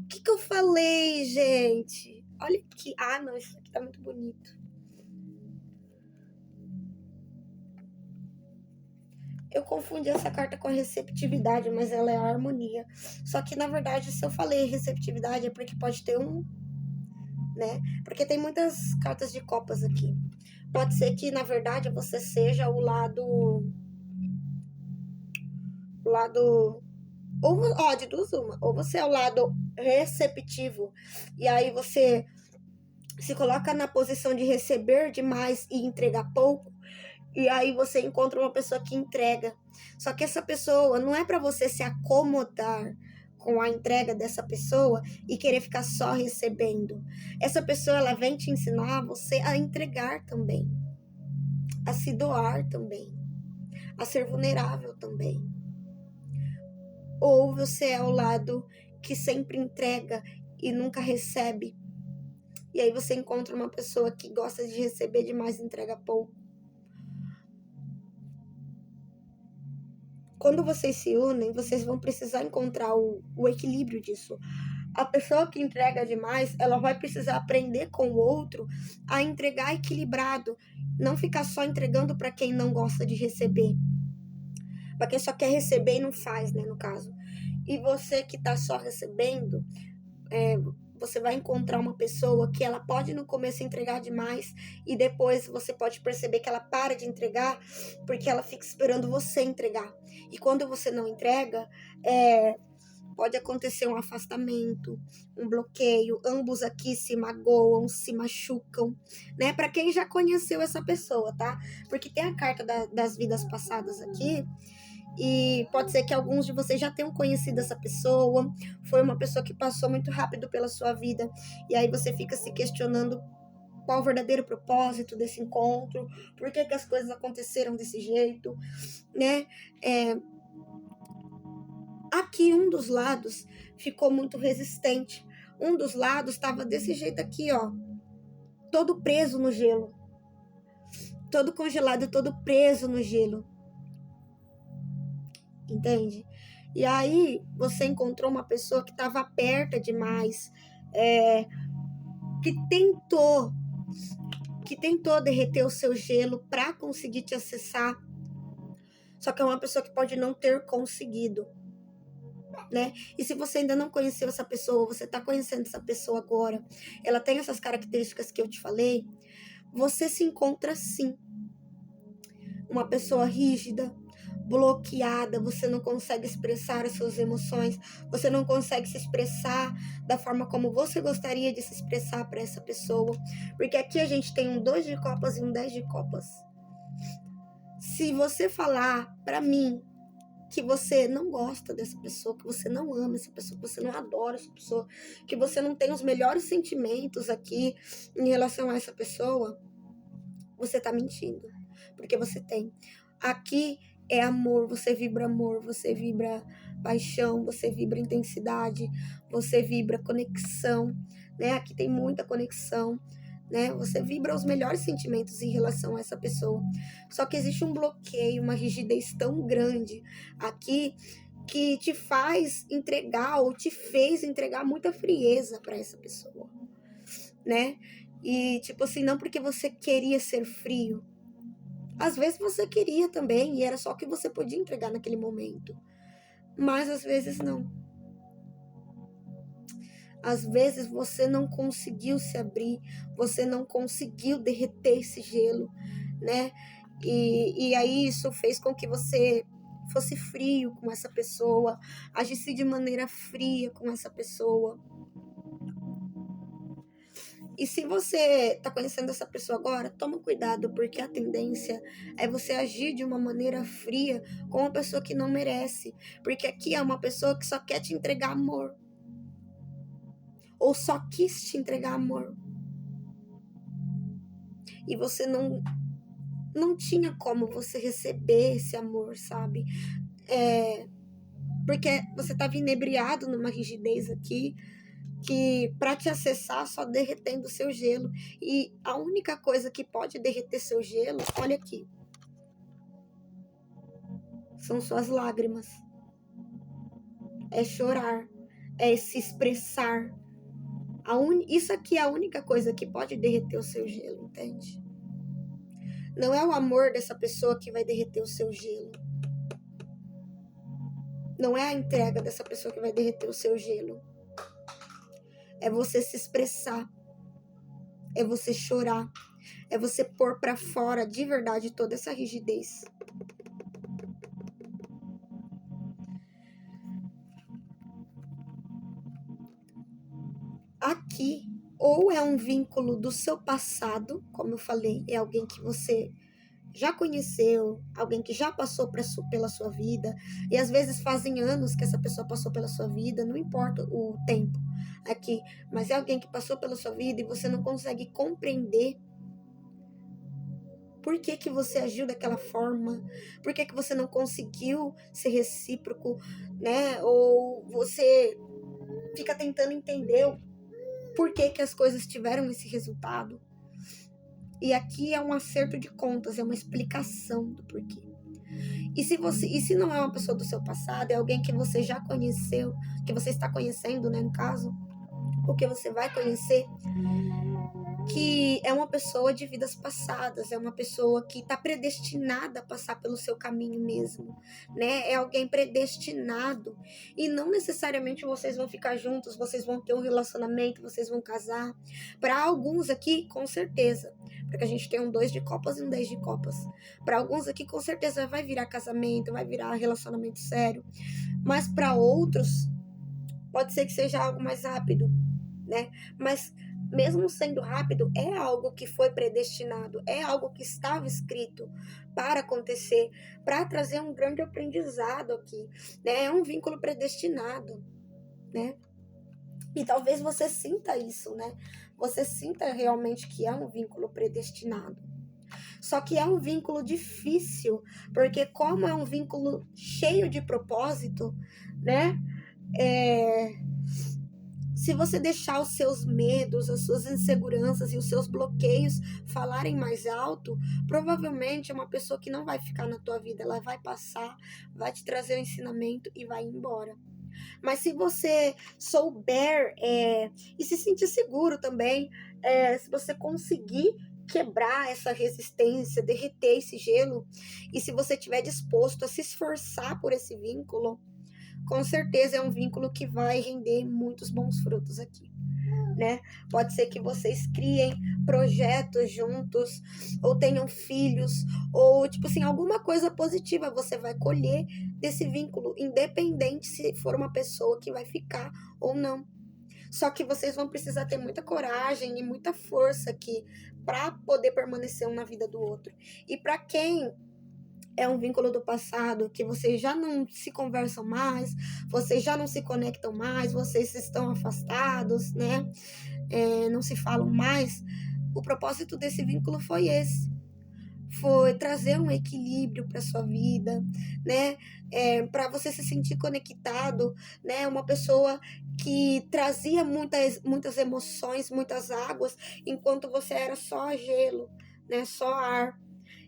O que eu falei, gente? Olha aqui. Não, isso aqui tá muito bonito. Eu confundi essa carta com a receptividade, mas ela é a harmonia. Só que, na verdade, se eu falei receptividade, é porque pode ter né? Porque tem muitas cartas de copas aqui. Pode ser que, na verdade, você seja o lado... Ou, de duas uma. Ou você é o lado receptivo, e aí você se coloca na posição de receber demais e entregar pouco, e aí você encontra uma pessoa que entrega. Só que essa pessoa não é para você se acomodar com a entrega dessa pessoa e querer ficar só recebendo. Essa pessoa, ela vem te ensinar você a entregar também, a se doar também, a ser vulnerável também. Ou você é o lado que sempre entrega e nunca recebe. E aí você encontra uma pessoa que gosta de receber demais e entrega pouco. Quando vocês se unem, vocês vão precisar encontrar o equilíbrio disso. A pessoa que entrega demais, ela vai precisar aprender com o outro a entregar equilibrado. Não ficar só entregando para quem não gosta de receber. Para quem só quer receber e não faz, né, no caso. E você que tá só recebendo, você vai encontrar uma pessoa que ela pode no começo entregar demais e depois você pode perceber que ela para de entregar porque ela fica esperando você entregar. E quando você não entrega, pode acontecer um afastamento, um bloqueio, ambos aqui se magoam, se machucam, né? Para quem já conheceu essa pessoa, tá? Porque tem a carta das vidas passadas aqui, e pode ser que alguns de vocês já tenham conhecido essa pessoa, foi uma pessoa que passou muito rápido pela sua vida, e aí você fica se questionando qual o verdadeiro propósito desse encontro, por que as coisas aconteceram desse jeito, né? Aqui um dos lados ficou muito resistente. Um dos lados estava desse jeito aqui, ó. Todo preso no gelo. Todo congelado, todo preso no gelo. Entende? E aí você encontrou uma pessoa que estava aperta demais. Que tentou derreter o seu gelo para conseguir te acessar. Só que é uma pessoa que pode não ter conseguido. Né? E se você ainda não conheceu essa pessoa, você está conhecendo essa pessoa agora, ela tem essas características que eu te falei, você se encontra sim uma pessoa rígida, bloqueada, você não consegue expressar as suas emoções, você não consegue se expressar da forma como você gostaria de se expressar para essa pessoa, porque aqui a gente tem um 2 de copas e um 10 de copas. Se você falar para mim que você não gosta dessa pessoa, que você não ama essa pessoa, que você não adora essa pessoa, que você não tem os melhores sentimentos aqui em relação a essa pessoa, você tá mentindo, porque você tem. Aqui é amor, você vibra paixão, você vibra intensidade, você vibra conexão, né? Aqui tem muita conexão, né? Você vibra os melhores sentimentos em relação a essa pessoa. Só que existe um bloqueio, uma rigidez tão grande aqui que te faz entregar ou te fez entregar muita frieza para essa pessoa, né? E tipo assim, não porque você queria ser frio. Às vezes você queria também e era só o que você podia entregar naquele momento. Mas às vezes não. Às vezes você não conseguiu se abrir, você não conseguiu derreter esse gelo, né? E aí isso fez com que você fosse frio com essa pessoa, agisse de maneira fria com essa pessoa. E se você tá conhecendo essa pessoa agora, toma cuidado, porque a tendência é você agir de uma maneira fria com uma pessoa que não merece. Porque aqui é uma pessoa que só quer te entregar amor. Ou só quis te entregar amor. E você não tinha como você receber esse amor, sabe? Porque você estava inebriado numa rigidez aqui, que para te acessar só derretendo o seu gelo. E a única coisa que pode derreter seu gelo, olha aqui, são suas lágrimas. É chorar, é se expressar. Isso aqui é a única coisa que pode derreter o seu gelo, entende? Não é o amor dessa pessoa que vai derreter o seu gelo. Não é a entrega dessa pessoa que vai derreter o seu gelo. É você se expressar. É você chorar. É você pôr pra fora de verdade toda essa rigidez. Aqui, ou é um vínculo do seu passado, como eu falei, é alguém que você já conheceu, alguém que já passou pela sua vida, e às vezes fazem anos que essa pessoa passou pela sua vida, não importa o tempo aqui, mas é alguém que passou pela sua vida e você não consegue compreender por que você agiu daquela forma, por que você não conseguiu ser recíproco, né? Ou você fica tentando entender por que as coisas tiveram esse resultado. E aqui é um acerto de contas, é uma explicação do porquê. E se não é uma pessoa do seu passado, é alguém que você já conheceu, que você está conhecendo, né, no caso, ou que você vai conhecer, que é uma pessoa de vidas passadas, é uma pessoa que está predestinada a passar pelo seu caminho mesmo, né? É alguém predestinado. E não necessariamente vocês vão ficar juntos, vocês vão ter um relacionamento, vocês vão casar. Para alguns aqui, com certeza. Porque a gente tem um 2 de copas e um 10 de copas. Para alguns aqui, com certeza, vai virar casamento, vai virar relacionamento sério. Mas para outros, pode ser que seja algo mais rápido, né? Mas mesmo sendo rápido, é algo que foi predestinado, é algo que estava escrito para acontecer, para trazer um grande aprendizado aqui, né? É um vínculo predestinado, né? E talvez você sinta isso, né? Você sinta realmente que é um vínculo predestinado. Só que é um vínculo difícil, porque como é um vínculo cheio de propósito, né? Se você deixar os seus medos, as suas inseguranças e os seus bloqueios falarem mais alto, provavelmente é uma pessoa que não vai ficar na tua vida, ela vai passar, vai te trazer o ensinamento e vai embora. Mas se você souber e se sentir seguro também, se você conseguir quebrar essa resistência, derreter esse gelo, e se você estiver disposto a se esforçar por esse vínculo, com certeza é um vínculo que vai render muitos bons frutos aqui, né? Pode ser que vocês criem projetos juntos, ou tenham filhos, ou tipo assim, alguma coisa positiva você vai colher desse vínculo, independente se for uma pessoa que vai ficar ou não. Só que vocês vão precisar ter muita coragem e muita força aqui para poder permanecer um na vida do outro. E para quem é um vínculo do passado, que vocês já não se conversam mais, vocês já não se conectam mais, vocês estão afastados, né? Não se falam mais. O propósito desse vínculo foi esse. Foi trazer um equilíbrio para sua vida, né? Para você se sentir conectado, né? Uma pessoa que trazia muitas emoções, muitas águas, enquanto você era só gelo, né? Só ar.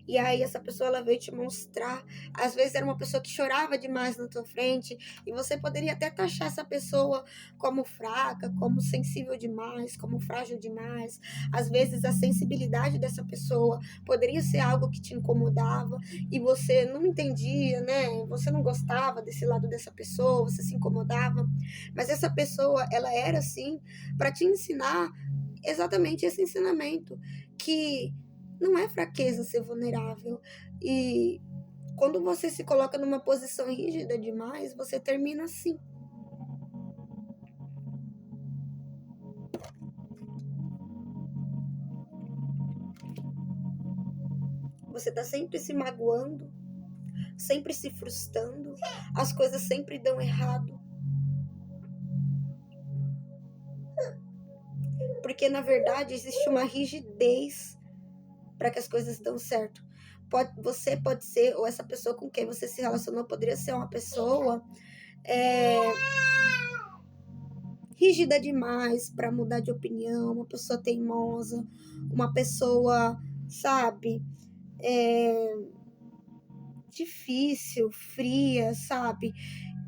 E aí essa pessoa ela veio te mostrar, às vezes era uma pessoa que chorava demais na tua frente, e você poderia até taxar essa pessoa como fraca, como sensível demais, como frágil demais. Às vezes a sensibilidade dessa pessoa poderia ser algo que te incomodava e você não entendia, né? Você não gostava desse lado dessa pessoa, você se incomodava. Mas essa pessoa, ela era assim para te ensinar exatamente esse ensinamento, que não é fraqueza ser vulnerável. E quando você se coloca numa posição rígida demais, você termina assim. Você tá sempre se magoando, sempre se frustrando, as coisas sempre dão errado. Porque na verdade existe uma rigidez para que as coisas dão certo. Você pode ser, ou essa pessoa com quem você se relacionou poderia ser uma pessoa rígida demais para mudar de opinião, uma pessoa teimosa, uma pessoa, sabe, difícil, fria, sabe,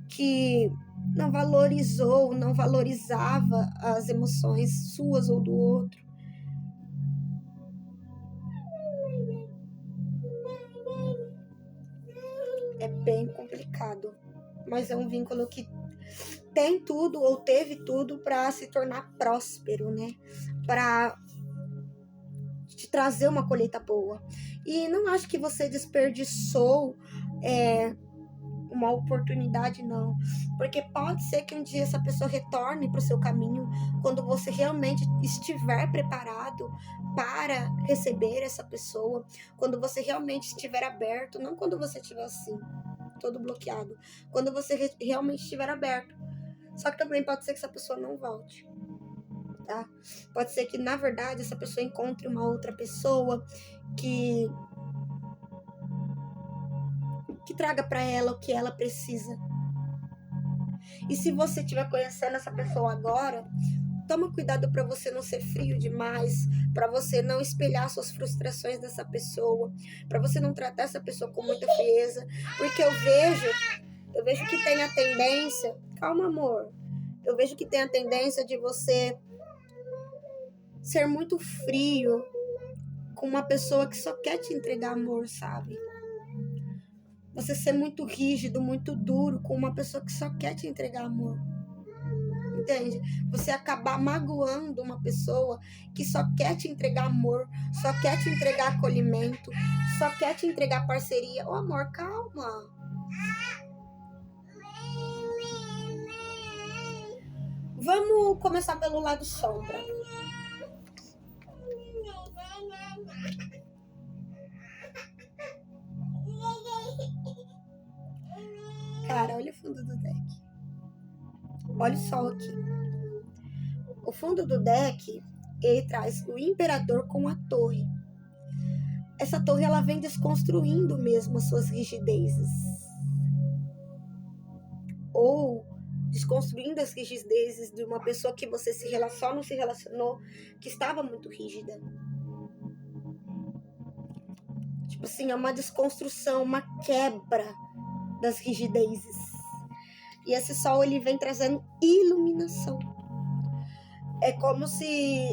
que não valorizou, não valorizava as emoções suas ou do outro. É bem complicado, mas é um vínculo que tem tudo ou teve tudo para se tornar próspero, né? Para te trazer uma colheita boa. E não acho que você desperdiçou uma oportunidade, não. Porque pode ser que um dia essa pessoa retorne para o seu caminho quando você realmente estiver preparado para receber essa pessoa, quando você realmente estiver aberto, não quando você estiver assim, todo bloqueado, quando você realmente estiver aberto. Só que também pode ser que essa pessoa não volte, tá? Pode ser que, na verdade, essa pessoa encontre uma outra pessoa que traga para ela o que ela precisa. E se você estiver conhecendo essa pessoa agora, toma cuidado para você não ser frio demais, para você não espelhar suas frustrações dessa pessoa, para você não tratar essa pessoa com muita frieza, porque eu vejo que tem a tendência, calma amor, eu vejo que tem a tendência de você ser muito frio com uma pessoa que só quer te entregar amor, sabe? Você ser muito rígido, muito duro com uma pessoa que só quer te entregar amor. Entende? Você acabar magoando uma pessoa que só quer te entregar amor, só quer te entregar acolhimento, só quer te entregar parceria. Ô amor, calma. Vamos começar pelo lado sombra. Cara, olha o fundo do deck. Olha o sol aqui. O fundo do deck, ele traz o imperador com a torre. Essa torre, ela vem desconstruindo mesmo as suas rigidezes. Ou desconstruindo as rigidezes de uma pessoa que você se relacionou, que estava muito rígida. Tipo assim, é uma desconstrução, uma quebra das rigidezes. E esse sol, ele vem trazendo iluminação. É como se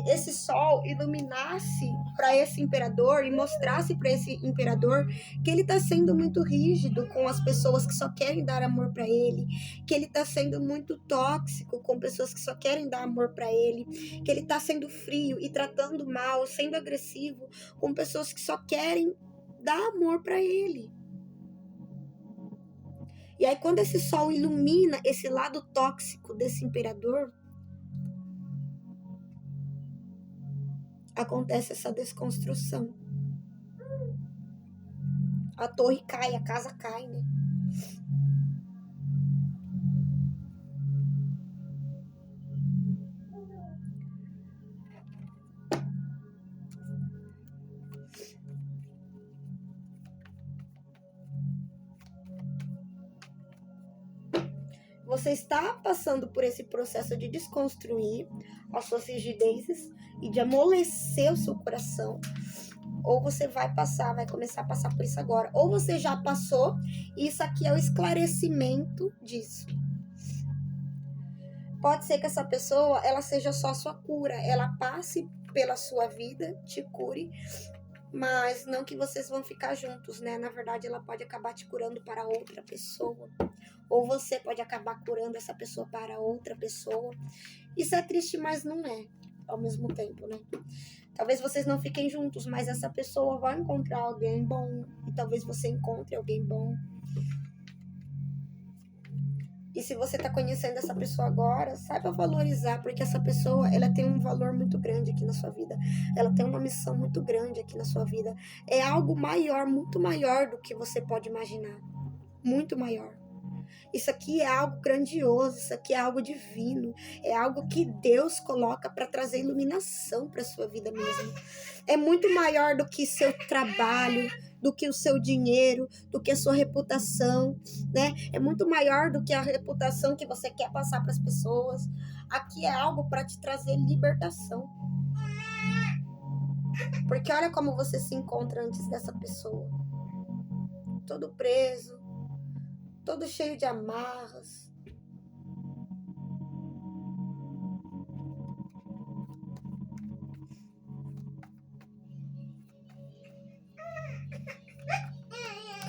esse sol iluminasse para esse imperador e mostrasse para esse imperador que ele está sendo muito rígido com as pessoas que só querem dar amor para ele, que ele está sendo muito tóxico com pessoas que só querem dar amor para ele, que ele está sendo frio e tratando mal, sendo agressivo com pessoas que só querem dar amor para ele. E aí quando esse sol ilumina esse lado tóxico desse imperador, acontece essa desconstrução. A torre cai, a casa cai, né? Você está passando por esse processo de desconstruir as suas rigidezes e de amolecer o seu coração. Ou você vai começar a passar por isso agora. Ou você já passou e isso aqui é o esclarecimento disso. Pode ser que essa pessoa, ela seja só a sua cura. Ela passe pela sua vida, te cure, mas não que vocês vão ficar juntos, né? Na verdade, ela pode acabar te curando para outra pessoa. Ou você pode acabar curando essa pessoa para outra pessoa. Isso é triste, mas não é ao mesmo tempo, né? Talvez vocês não fiquem juntos, mas essa pessoa vai encontrar alguém bom. E talvez você encontre alguém bom. E se você tá conhecendo essa pessoa agora, saiba valorizar, porque essa pessoa, ela tem um valor muito grande aqui na sua vida. Ela tem uma missão muito grande aqui na sua vida. É algo maior, muito maior do que você pode imaginar. Muito maior. Isso aqui é algo grandioso, isso aqui é algo divino, é algo que Deus coloca para trazer iluminação para sua vida mesmo. É muito maior do que seu trabalho, do que o seu dinheiro, do que a sua reputação, né? É muito maior do que a reputação que você quer passar para as pessoas. Aqui é algo para te trazer libertação. Porque olha como você se encontra antes dessa pessoa. Todo preso, todo cheio de amarras.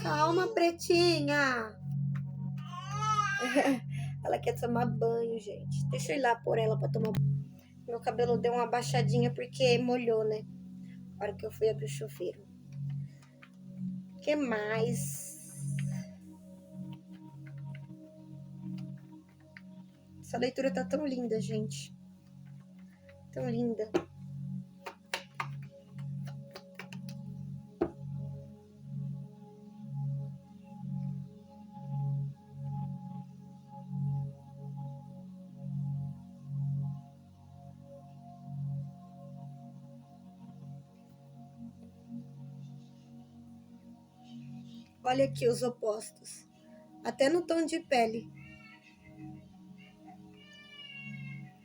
Calma, pretinha. Ela quer tomar banho, gente. Deixa eu ir lá por ela pra tomar banho. Meu cabelo deu uma baixadinha porque molhou, né? Na hora que eu fui abrir o chuveiro. O que mais? Essa leitura tá tão linda, gente. Tão linda. Olha aqui os opostos. Até no tom de pele.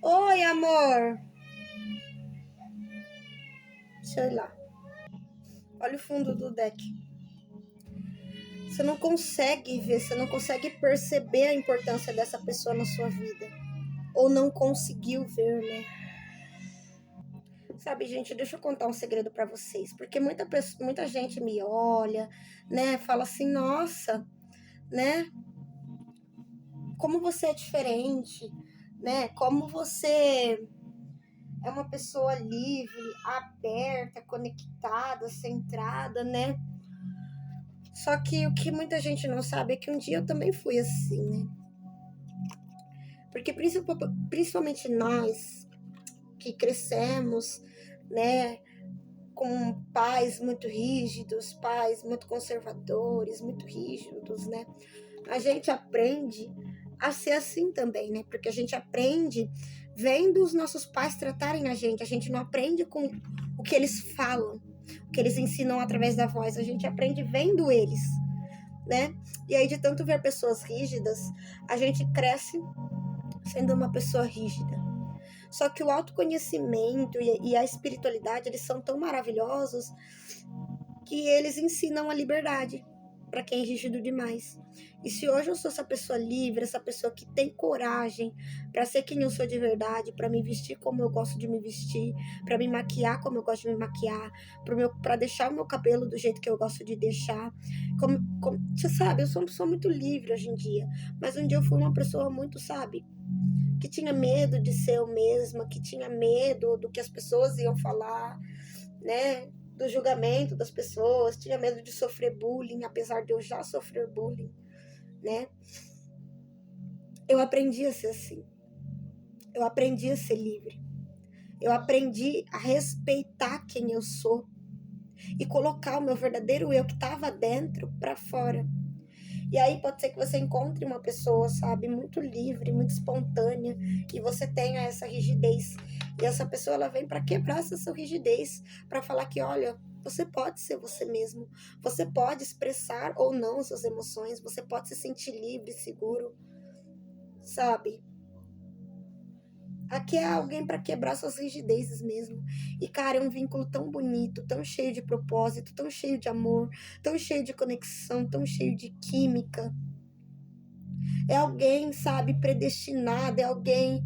Oi, amor. Deixa eu ir lá. Olha o fundo do deck. Você não consegue ver, você não consegue perceber a importância dessa pessoa na sua vida. Ou não conseguiu ver, né? Sabe, gente, deixa eu contar um segredo pra vocês, porque muita gente me olha, né, fala assim, nossa, né, como você é diferente, né, como você é uma pessoa livre, aberta, conectada, centrada, né? Só que o que muita gente não sabe é que um dia eu também fui assim, né? Porque principalmente nós que crescemos, né, com pais muito rígidos, pais muito conservadores, muito rígidos, né? A gente aprende a ser assim também, né? Porque a gente aprende vendo os nossos pais tratarem a gente não aprende com o que eles falam, o que eles ensinam através da voz, a gente aprende vendo eles, né? E aí, de tanto ver pessoas rígidas, a gente cresce sendo uma pessoa rígida. Só que o autoconhecimento e a espiritualidade, eles são tão maravilhosos que eles ensinam a liberdade para quem é rígido demais. E se hoje eu sou essa pessoa livre, essa pessoa que tem coragem para ser quem eu sou de verdade, para me vestir como eu gosto de me vestir, para me maquiar como eu gosto de me maquiar, para deixar o meu cabelo do jeito que eu gosto de deixar. Você sabe, eu sou uma pessoa muito livre hoje em dia, mas um dia eu fui uma pessoa muito, sabe, que tinha medo de ser eu mesma, que tinha medo do que as pessoas iam falar, né? Do julgamento das pessoas, tinha medo de sofrer bullying, apesar de eu já sofrer bullying, né? Eu aprendi a ser assim. Eu aprendi a ser livre. Eu aprendi a respeitar quem eu sou e colocar o meu verdadeiro eu que estava dentro para fora. E aí pode ser que você encontre uma pessoa, sabe, muito livre, muito espontânea, e você tenha essa rigidez. E essa pessoa, ela vem para quebrar essa sua rigidez, para falar que, olha, você pode ser você mesmo, você pode expressar ou não suas emoções, você pode se sentir livre, seguro, sabe? Aqui é alguém para quebrar suas rigidezes mesmo. E, cara, é um vínculo tão bonito, tão cheio de propósito, tão cheio de amor, tão cheio de conexão, tão cheio de química. É alguém, sabe, predestinado, é alguém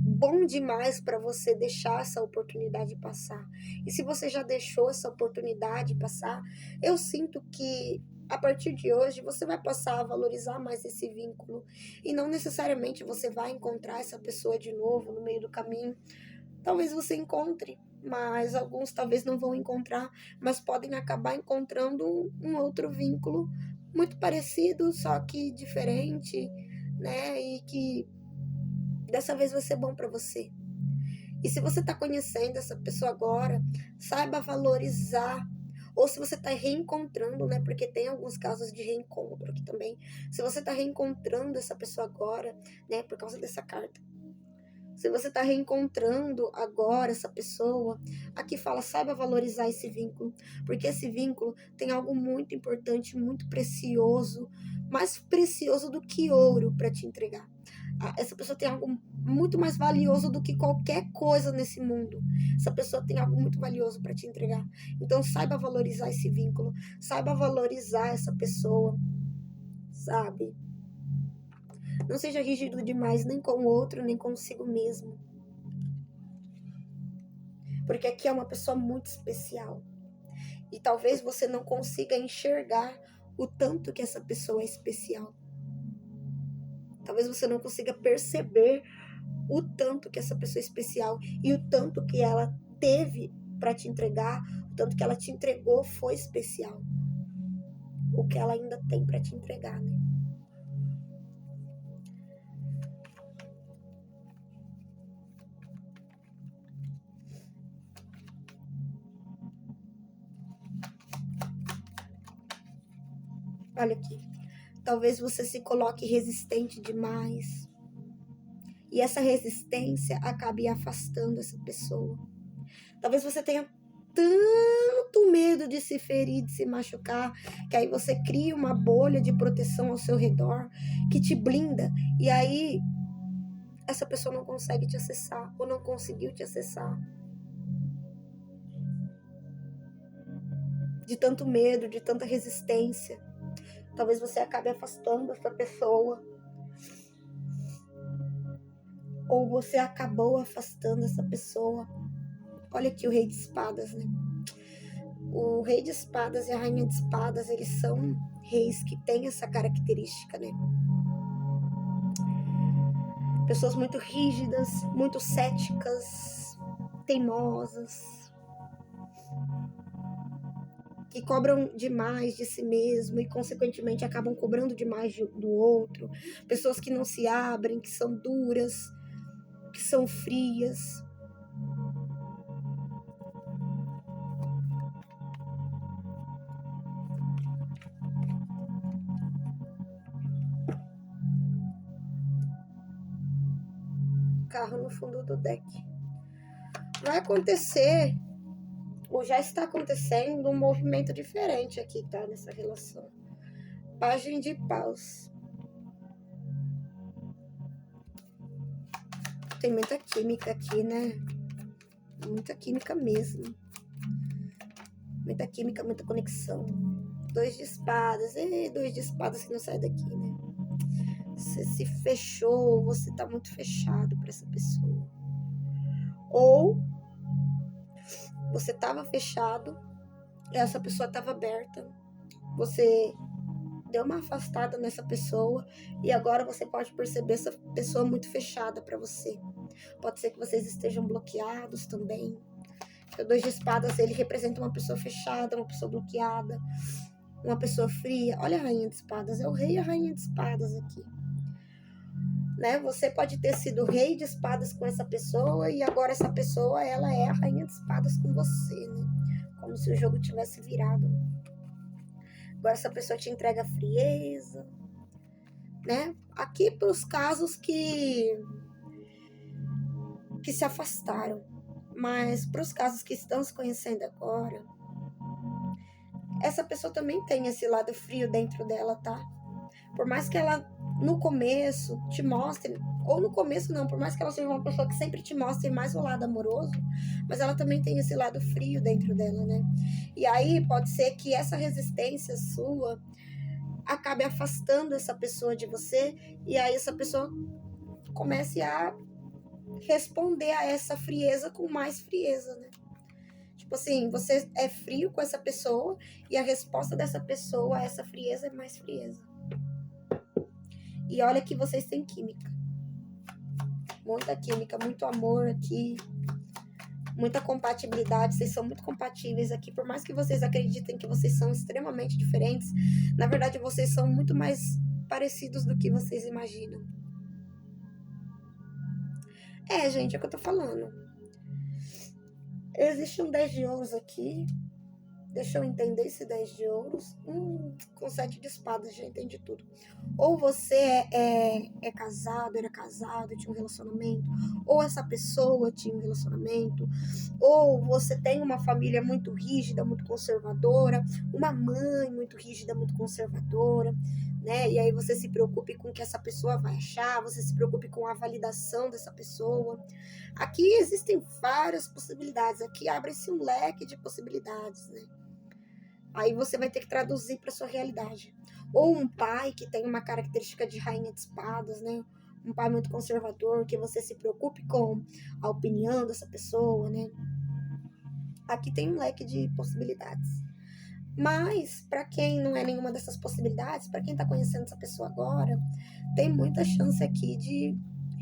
bom demais para você deixar essa oportunidade passar. E se você já deixou essa oportunidade passar, eu sinto que a partir de hoje você vai passar a valorizar mais esse vínculo. E não necessariamente você vai encontrar essa pessoa de novo no meio do caminho. Talvez você encontre, mas alguns talvez não vão encontrar, mas podem acabar encontrando um outro vínculo muito parecido, só que diferente, né? E que dessa vez vai ser bom para você. E se você está conhecendo essa pessoa agora, saiba valorizar. Ou se você está reencontrando, né? Porque tem alguns casos de reencontro aqui também. Se você está reencontrando essa pessoa agora, né? Por causa dessa carta. Se você está reencontrando agora essa pessoa, aqui fala, saiba valorizar esse vínculo. Porque esse vínculo tem algo muito importante, muito precioso. Mais precioso do que ouro para te entregar. Essa pessoa tem algo muito mais valioso do que qualquer coisa nesse mundo. Essa pessoa tem algo muito valioso para te entregar. Então saiba valorizar esse vínculo, saiba valorizar essa pessoa, sabe? Não seja rígido demais nem com o outro, nem consigo mesmo. Porque aqui é uma pessoa muito especial. E talvez você não consiga enxergar o tanto que essa pessoa é especial. Talvez você não consiga perceber o tanto que essa pessoa é especial e o tanto que ela teve para te entregar, o tanto que ela te entregou foi especial. O que ela ainda tem para te entregar, né? Olha aqui. Talvez você se coloque resistente demais. E essa resistência acabe afastando essa pessoa. Talvez você tenha tanto medo de se ferir, de se machucar, que aí você cria uma bolha de proteção ao seu redor, que te blinda. E aí essa pessoa não consegue te acessar, ou não conseguiu te acessar. De tanto medo, de tanta resistência. Talvez você acabe afastando essa pessoa. Ou você acabou afastando essa pessoa. Olha aqui o rei de espadas, né? O rei de espadas e a rainha de espadas, eles são reis que têm essa característica, né? Pessoas muito rígidas, muito céticas, teimosas, que cobram demais de si mesmo e, consequentemente, acabam cobrando demais do outro. Pessoas que não se abrem, que são duras, que são frias. Carro no fundo do deck. Vai acontecer, ou já está acontecendo, um movimento diferente aqui, tá? Nessa relação. Pajem de paus. Tem muita química aqui, né? Muita química mesmo. Muita química, muita conexão. 2 de espadas. E 2 de espadas que não sai daqui, né? Você se fechou, você tá muito fechado para essa pessoa. Ou você tava fechado, essa pessoa tava aberta. Você deu uma afastada nessa pessoa e agora você pode perceber essa pessoa muito fechada para você. Pode ser que vocês estejam bloqueados também. O 2 de espadas, ele representa uma pessoa fechada, uma pessoa bloqueada, uma pessoa fria. Olha a rainha de espadas, é o rei e a rainha de espadas aqui. Né? Você pode ter sido rei de espadas com essa pessoa e agora essa pessoa, ela é a rainha de espadas com você, né? Como se o jogo tivesse virado. Agora essa pessoa te entrega frieza, né? Aqui para os casos que se afastaram, mas para os casos que estão se conhecendo agora, essa pessoa também tem esse lado frio dentro dela, tá? Por mais que ela no começo te mostre, ou no começo não, por mais que ela seja uma pessoa que sempre te mostre mais o lado amoroso, mas ela também tem esse lado frio dentro dela, né? E aí pode ser que essa resistência sua acabe afastando essa pessoa de você, e aí essa pessoa comece a responder a essa frieza com mais frieza, né? Tipo assim, você é frio com essa pessoa e a resposta dessa pessoa a essa frieza é mais frieza. E olha que vocês têm química. Muita química, muito amor aqui. Muita compatibilidade, vocês são muito compatíveis aqui. Por mais que vocês acreditem que vocês são extremamente diferentes, na verdade vocês são muito mais parecidos do que vocês imaginam. Gente, é o que eu tô falando. Existe um 10 de ouros aqui. Deixa eu entender esse 10 de ouros. Com 7 de espadas, já entendi tudo. Ou você é casado, era casado, tinha um relacionamento. Ou essa pessoa tinha um relacionamento. Ou você tem uma família muito rígida, muito conservadora. Uma mãe muito rígida, muito conservadora. Né? E aí você se preocupe com o que essa pessoa vai achar. Você se preocupe com a validação dessa pessoa. Aqui existem várias possibilidades. Aqui abre-se um leque de possibilidades, né? Aí você vai ter que traduzir para sua realidade. Ou um pai que tem uma característica de rainha de espadas, né? Um pai muito conservador, que você se preocupe com a opinião dessa pessoa, né? Aqui tem um leque de possibilidades. Mas, para quem não é nenhuma dessas possibilidades, para quem tá conhecendo essa pessoa agora, tem muita chance aqui de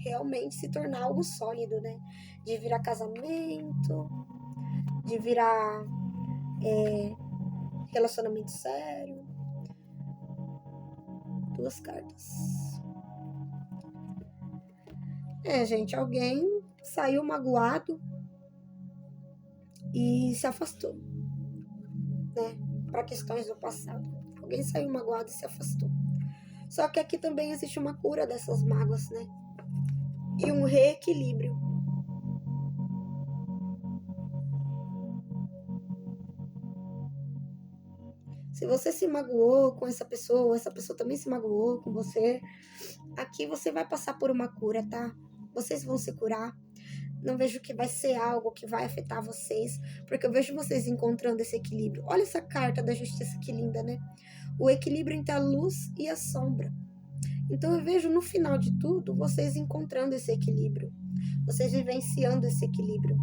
realmente se tornar algo sólido, né? De virar casamento, de virar relacionamento sério. 2 cartas. Gente, alguém saiu magoado e se afastou, né? Para questões do passado. Alguém saiu magoado e se afastou. Só que aqui também existe uma cura dessas mágoas, né? E um reequilíbrio. Se você se magoou com essa pessoa também se magoou com você, aqui você vai passar por uma cura, tá? Vocês vão se curar. Não vejo que vai ser algo que vai afetar vocês, porque eu vejo vocês encontrando esse equilíbrio. Olha essa carta da justiça, que linda, né? O equilíbrio entre a luz e a sombra. Então eu vejo no final de tudo vocês encontrando esse equilíbrio. vocês vivenciando esse equilíbrio.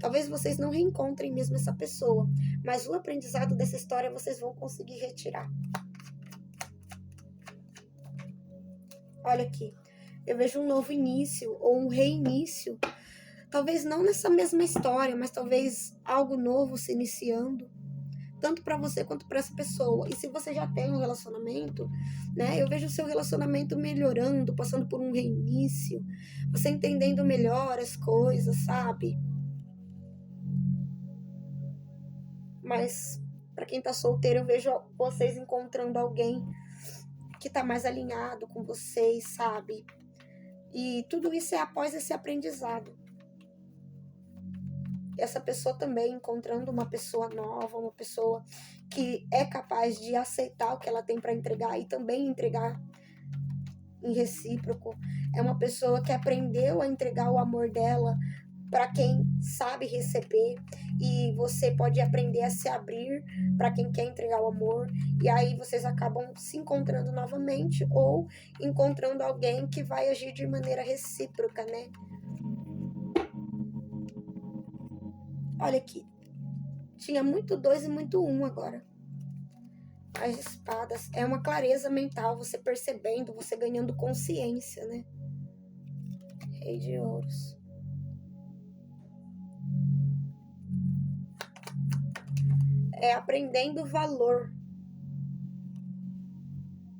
Talvez vocês não reencontrem mesmo essa pessoa, mas o aprendizado dessa história vocês vão conseguir retirar. Olha aqui, eu vejo um novo início ou um reinício. Talvez não nessa mesma história, mas talvez algo novo se iniciando. Tanto para você quanto para essa pessoa. E se você já tem um relacionamento, né? Eu vejo o seu relacionamento melhorando, passando por um reinício. Você entendendo melhor as coisas, sabe? Mas para quem tá solteiro, eu vejo vocês encontrando alguém que tá mais alinhado com vocês, sabe? E tudo isso é após esse aprendizado. Essa pessoa também encontrando uma pessoa nova, uma pessoa que é capaz de aceitar o que ela tem para entregar e também entregar em recíproco. É uma pessoa que aprendeu a entregar o amor dela para quem sabe receber, e você pode aprender a se abrir para quem quer entregar o amor, e aí vocês acabam se encontrando novamente ou encontrando alguém que vai agir de maneira recíproca, né? Olha aqui, tinha muito 2 e muito 1 agora. As espadas, é uma clareza mental, você percebendo, você ganhando consciência, né? Rei de ouros. É aprendendo o valor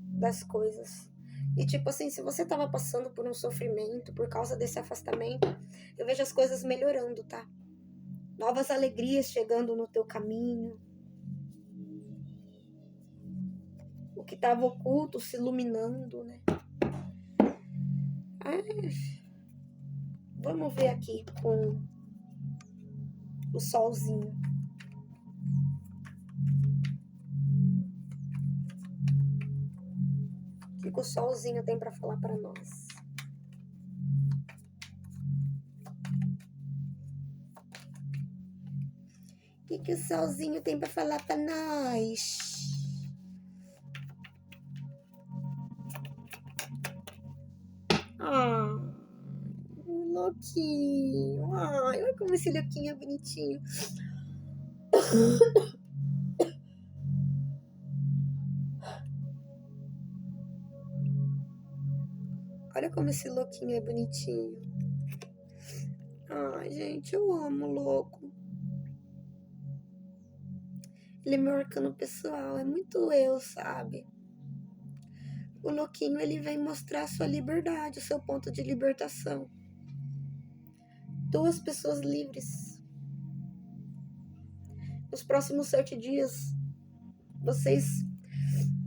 das coisas. E tipo assim, se você tava passando por um sofrimento por causa desse afastamento, eu vejo as coisas melhorando, tá? Novas alegrias chegando no teu caminho. O que estava oculto se iluminando, né? Vamos ver aqui com o solzinho. O que o solzinho tem para falar para nós? O que o solzinho tem para falar para nós? Louquinho. Ai, olha como esse louquinho é bonitinho. Olha como esse louquinho é bonitinho. Ai, gente, eu amo o louco. Ele é meu arcano pessoal, é muito eu, sabe? O louquinho, ele vem mostrar a sua liberdade, o seu ponto de libertação. 2 pessoas livres. Nos próximos 7 dias, vocês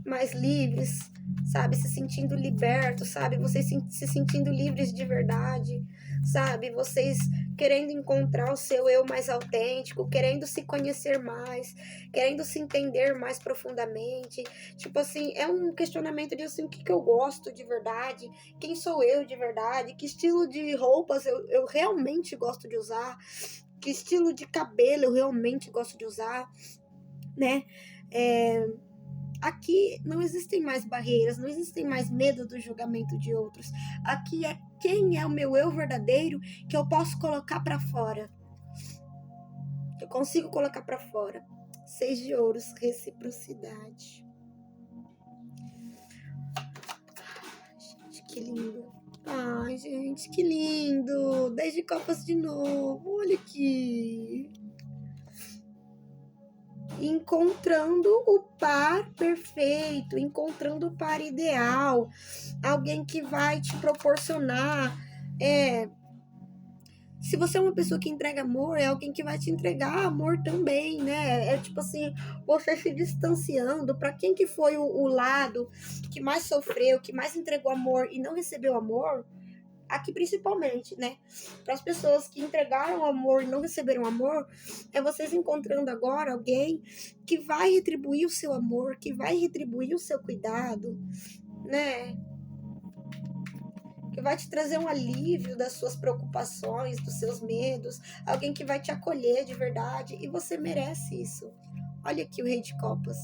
mais livres, sabe? Se sentindo libertos, sabe? Vocês se sentindo livres de verdade, sabe? Vocês querendo encontrar o seu eu mais autêntico, querendo se conhecer mais, querendo se entender mais profundamente. Tipo assim, é um questionamento de assim, o que eu gosto de verdade, quem sou eu de verdade, que estilo de roupas eu realmente gosto de usar, que estilo de cabelo eu realmente gosto de usar, né? Aqui não existem mais barreiras, não existem mais medo do julgamento de outros. Aqui é quem é o meu eu verdadeiro que eu posso colocar para fora. Eu consigo colocar para fora. 6 de ouros, reciprocidade. Gente, que lindo. Ai, gente, que lindo. 10 de copas de novo. Olha aqui. Encontrando o par perfeito, encontrando o par ideal, alguém que vai te proporcionar. Se você é uma pessoa que entrega amor, é alguém que vai te entregar amor também, né? É tipo assim, você se distanciando. Para quem que foi o lado que mais sofreu, que mais entregou amor e não recebeu amor, aqui principalmente, né? Para as pessoas que entregaram amor e não receberam amor, é vocês encontrando agora alguém que vai retribuir o seu amor, que vai retribuir o seu cuidado, né? Que vai te trazer um alívio das suas preocupações, dos seus medos, alguém que vai te acolher de verdade, e você merece isso. Olha aqui o Rei de Copas.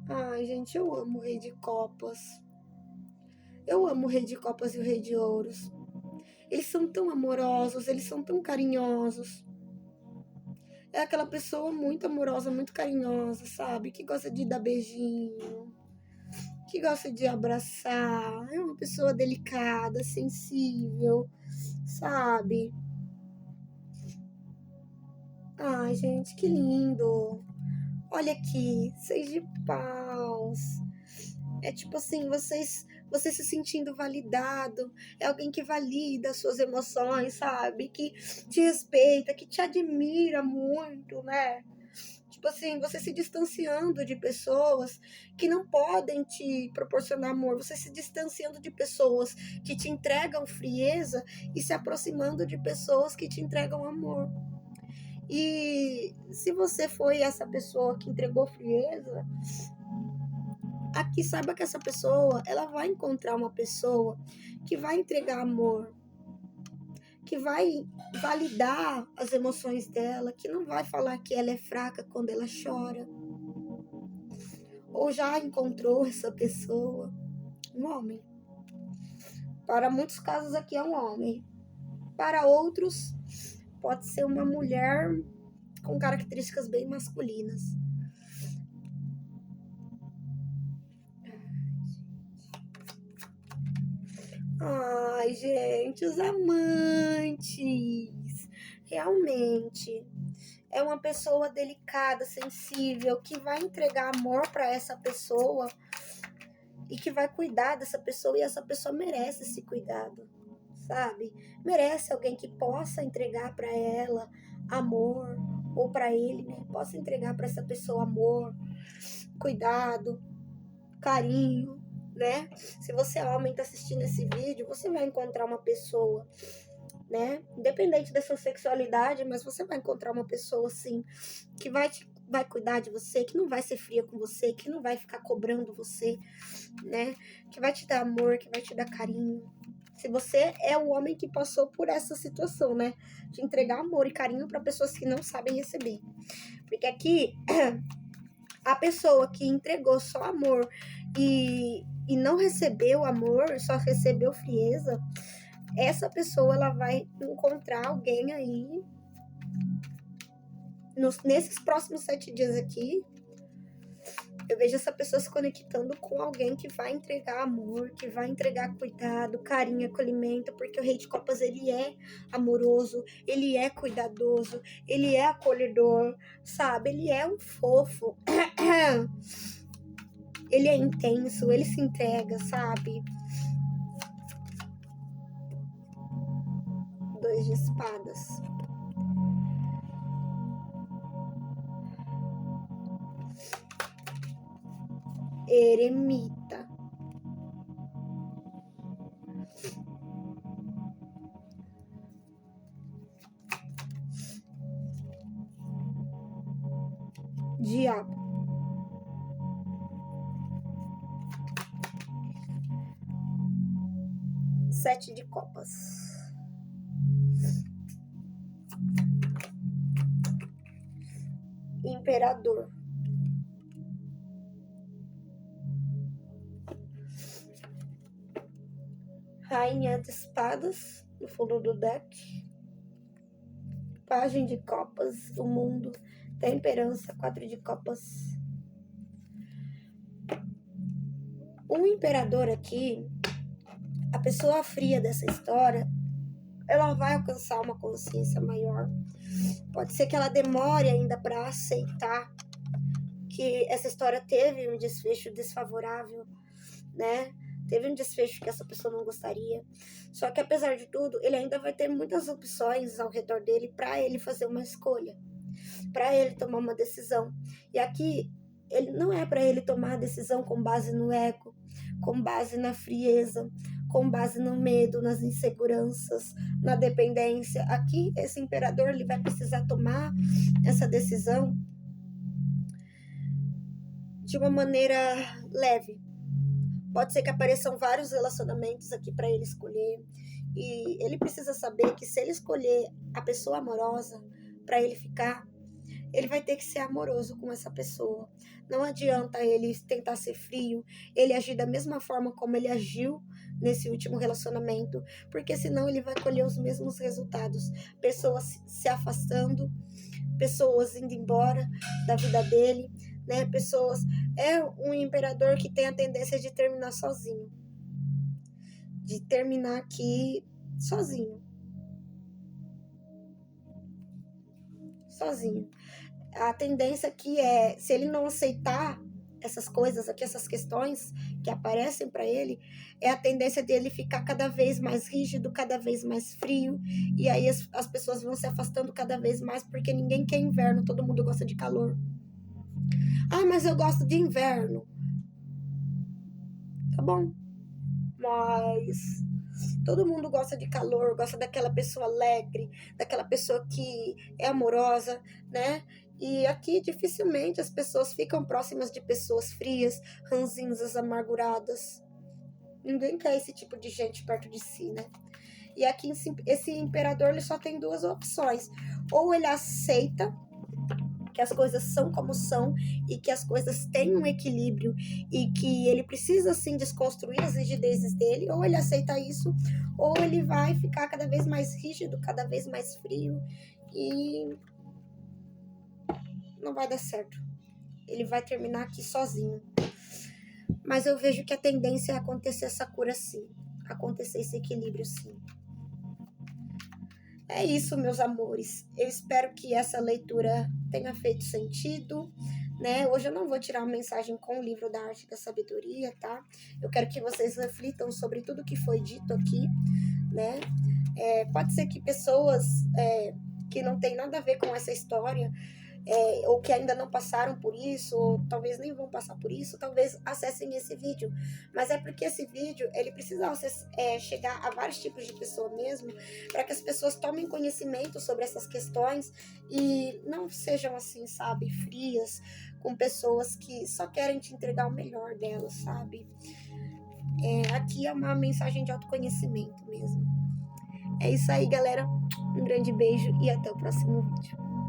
Ai, gente, eu amo o Rei de Copas. Eu amo o Rei de Copas e o Rei de Ouros. Eles são tão amorosos, eles são tão carinhosos. É aquela pessoa muito amorosa, muito carinhosa, sabe? Que gosta de dar beijinho, que gosta de abraçar. É uma pessoa delicada, sensível, sabe? Ai, gente, que lindo. Olha aqui, 6 de paus. É tipo assim, você se sentindo validado. É alguém que valida as suas emoções, sabe? Que te respeita, que te admira muito, né? Tipo assim, você se distanciando de pessoas que não podem te proporcionar amor, você se distanciando de pessoas que te entregam frieza e se aproximando de pessoas que te entregam amor. E se você foi essa pessoa que entregou frieza, aqui saiba que essa pessoa, ela vai encontrar uma pessoa que vai entregar amor, que vai validar as emoções dela, que não vai falar que ela é fraca quando ela chora. Ou já encontrou essa pessoa, um homem. Para muitos casos aqui é um homem. Para outros, pode ser uma mulher com características bem masculinas. Ai, gente, os amantes. Realmente é uma pessoa delicada, sensível, que vai entregar amor para essa pessoa e que vai cuidar dessa pessoa, e essa pessoa merece esse cuidado, sabe? Merece alguém que possa entregar para ela amor, ou para ele, né? Possa entregar para essa pessoa amor, cuidado, carinho, né? Se você é homem e tá assistindo esse vídeo, você vai encontrar uma pessoa, né? Independente da sua sexualidade, mas você vai encontrar uma pessoa assim que vai cuidar de você, que não vai ser fria com você, que não vai ficar cobrando você, né? Que vai te dar amor, que vai te dar carinho. Se você é o homem que passou por essa situação, né? De entregar amor e carinho para pessoas que não sabem receber. Porque aqui a pessoa que entregou só amor e não recebeu amor, só recebeu frieza, essa pessoa ela vai encontrar alguém aí nesses próximos 7 dias aqui. Eu vejo essa pessoa se conectando com alguém que vai entregar amor, que vai entregar cuidado, carinho, acolhimento, porque o Rei de Copas, ele é amoroso, ele é cuidadoso, ele é acolhedor, sabe? Ele é um fofo. Ele é intenso, ele se entrega, sabe? 2 de espadas. Eremita. Diabo. Sete de copas. Imperador. Rainha de espadas no fundo do deck. Pajem de copas, o mundo, temperança, 4 de copas. Um imperador aqui, a pessoa fria dessa história, ela vai alcançar uma consciência maior. Pode ser que ela demore ainda para aceitar que essa história teve um desfecho desfavorável, né? Teve um desfecho que essa pessoa não gostaria. Só que, apesar de tudo, ele ainda vai ter muitas opções ao redor dele para ele fazer uma escolha, para ele tomar uma decisão. E aqui, ele não é para ele tomar a decisão com base no ego, com base na frieza, com base no medo, nas inseguranças, na dependência. Aqui, esse imperador, ele vai precisar tomar essa decisão de uma maneira leve. Pode ser que apareçam vários relacionamentos aqui para ele escolher. E ele precisa saber que se ele escolher a pessoa amorosa para ele ficar, ele vai ter que ser amoroso com essa pessoa. Não adianta ele tentar ser frio, ele agir da mesma forma como ele agiu nesse último relacionamento, porque senão ele vai colher os mesmos resultados. Pessoas se afastando, pessoas indo embora da vida dele, né? Pessoas. É um imperador que tem a tendência de terminar sozinho. De terminar aqui sozinho. Sozinho. A tendência aqui é, se ele não aceitar essas coisas aqui, essas questões que aparecem para ele, é a tendência dele ficar cada vez mais rígido, cada vez mais frio, e aí as pessoas vão se afastando cada vez mais, porque ninguém quer inverno, todo mundo gosta de calor. Ah, mas eu gosto de inverno. Tá bom, mas todo mundo gosta de calor, gosta daquela pessoa alegre, daquela pessoa que é amorosa, né? E aqui dificilmente as pessoas ficam próximas de pessoas frias, ranzinhas, amarguradas. Ninguém quer esse tipo de gente perto de si, né? E aqui esse imperador ele só tem duas opções. Ou ele aceita que as coisas são como são e que as coisas têm um equilíbrio e que ele precisa sim desconstruir as rigidezes dele, ou ele aceita isso, ou ele vai ficar cada vez mais rígido, cada vez mais frio e não vai dar certo. Ele vai terminar aqui sozinho. Mas eu vejo que a tendência é acontecer essa cura sim, acontecer esse equilíbrio sim. É isso, meus amores. Eu espero que essa leitura tenha feito sentido, né? Hoje eu não vou tirar uma mensagem com o livro da Arte da Sabedoria, tá? Eu quero que vocês reflitam sobre tudo que foi dito aqui, né? Pode ser que pessoas que não tem nada a ver com essa história, ou que ainda não passaram por isso, ou talvez nem vão passar por isso, talvez acessem esse vídeo. Mas é porque esse vídeo, ele precisa chegar a vários tipos de pessoa mesmo, para que as pessoas tomem conhecimento sobre essas questões e não sejam assim, sabe, frias, com pessoas que só querem te entregar o melhor delas, sabe? Aqui é uma mensagem de autoconhecimento mesmo. É isso aí, galera. Um grande beijo e até o próximo vídeo.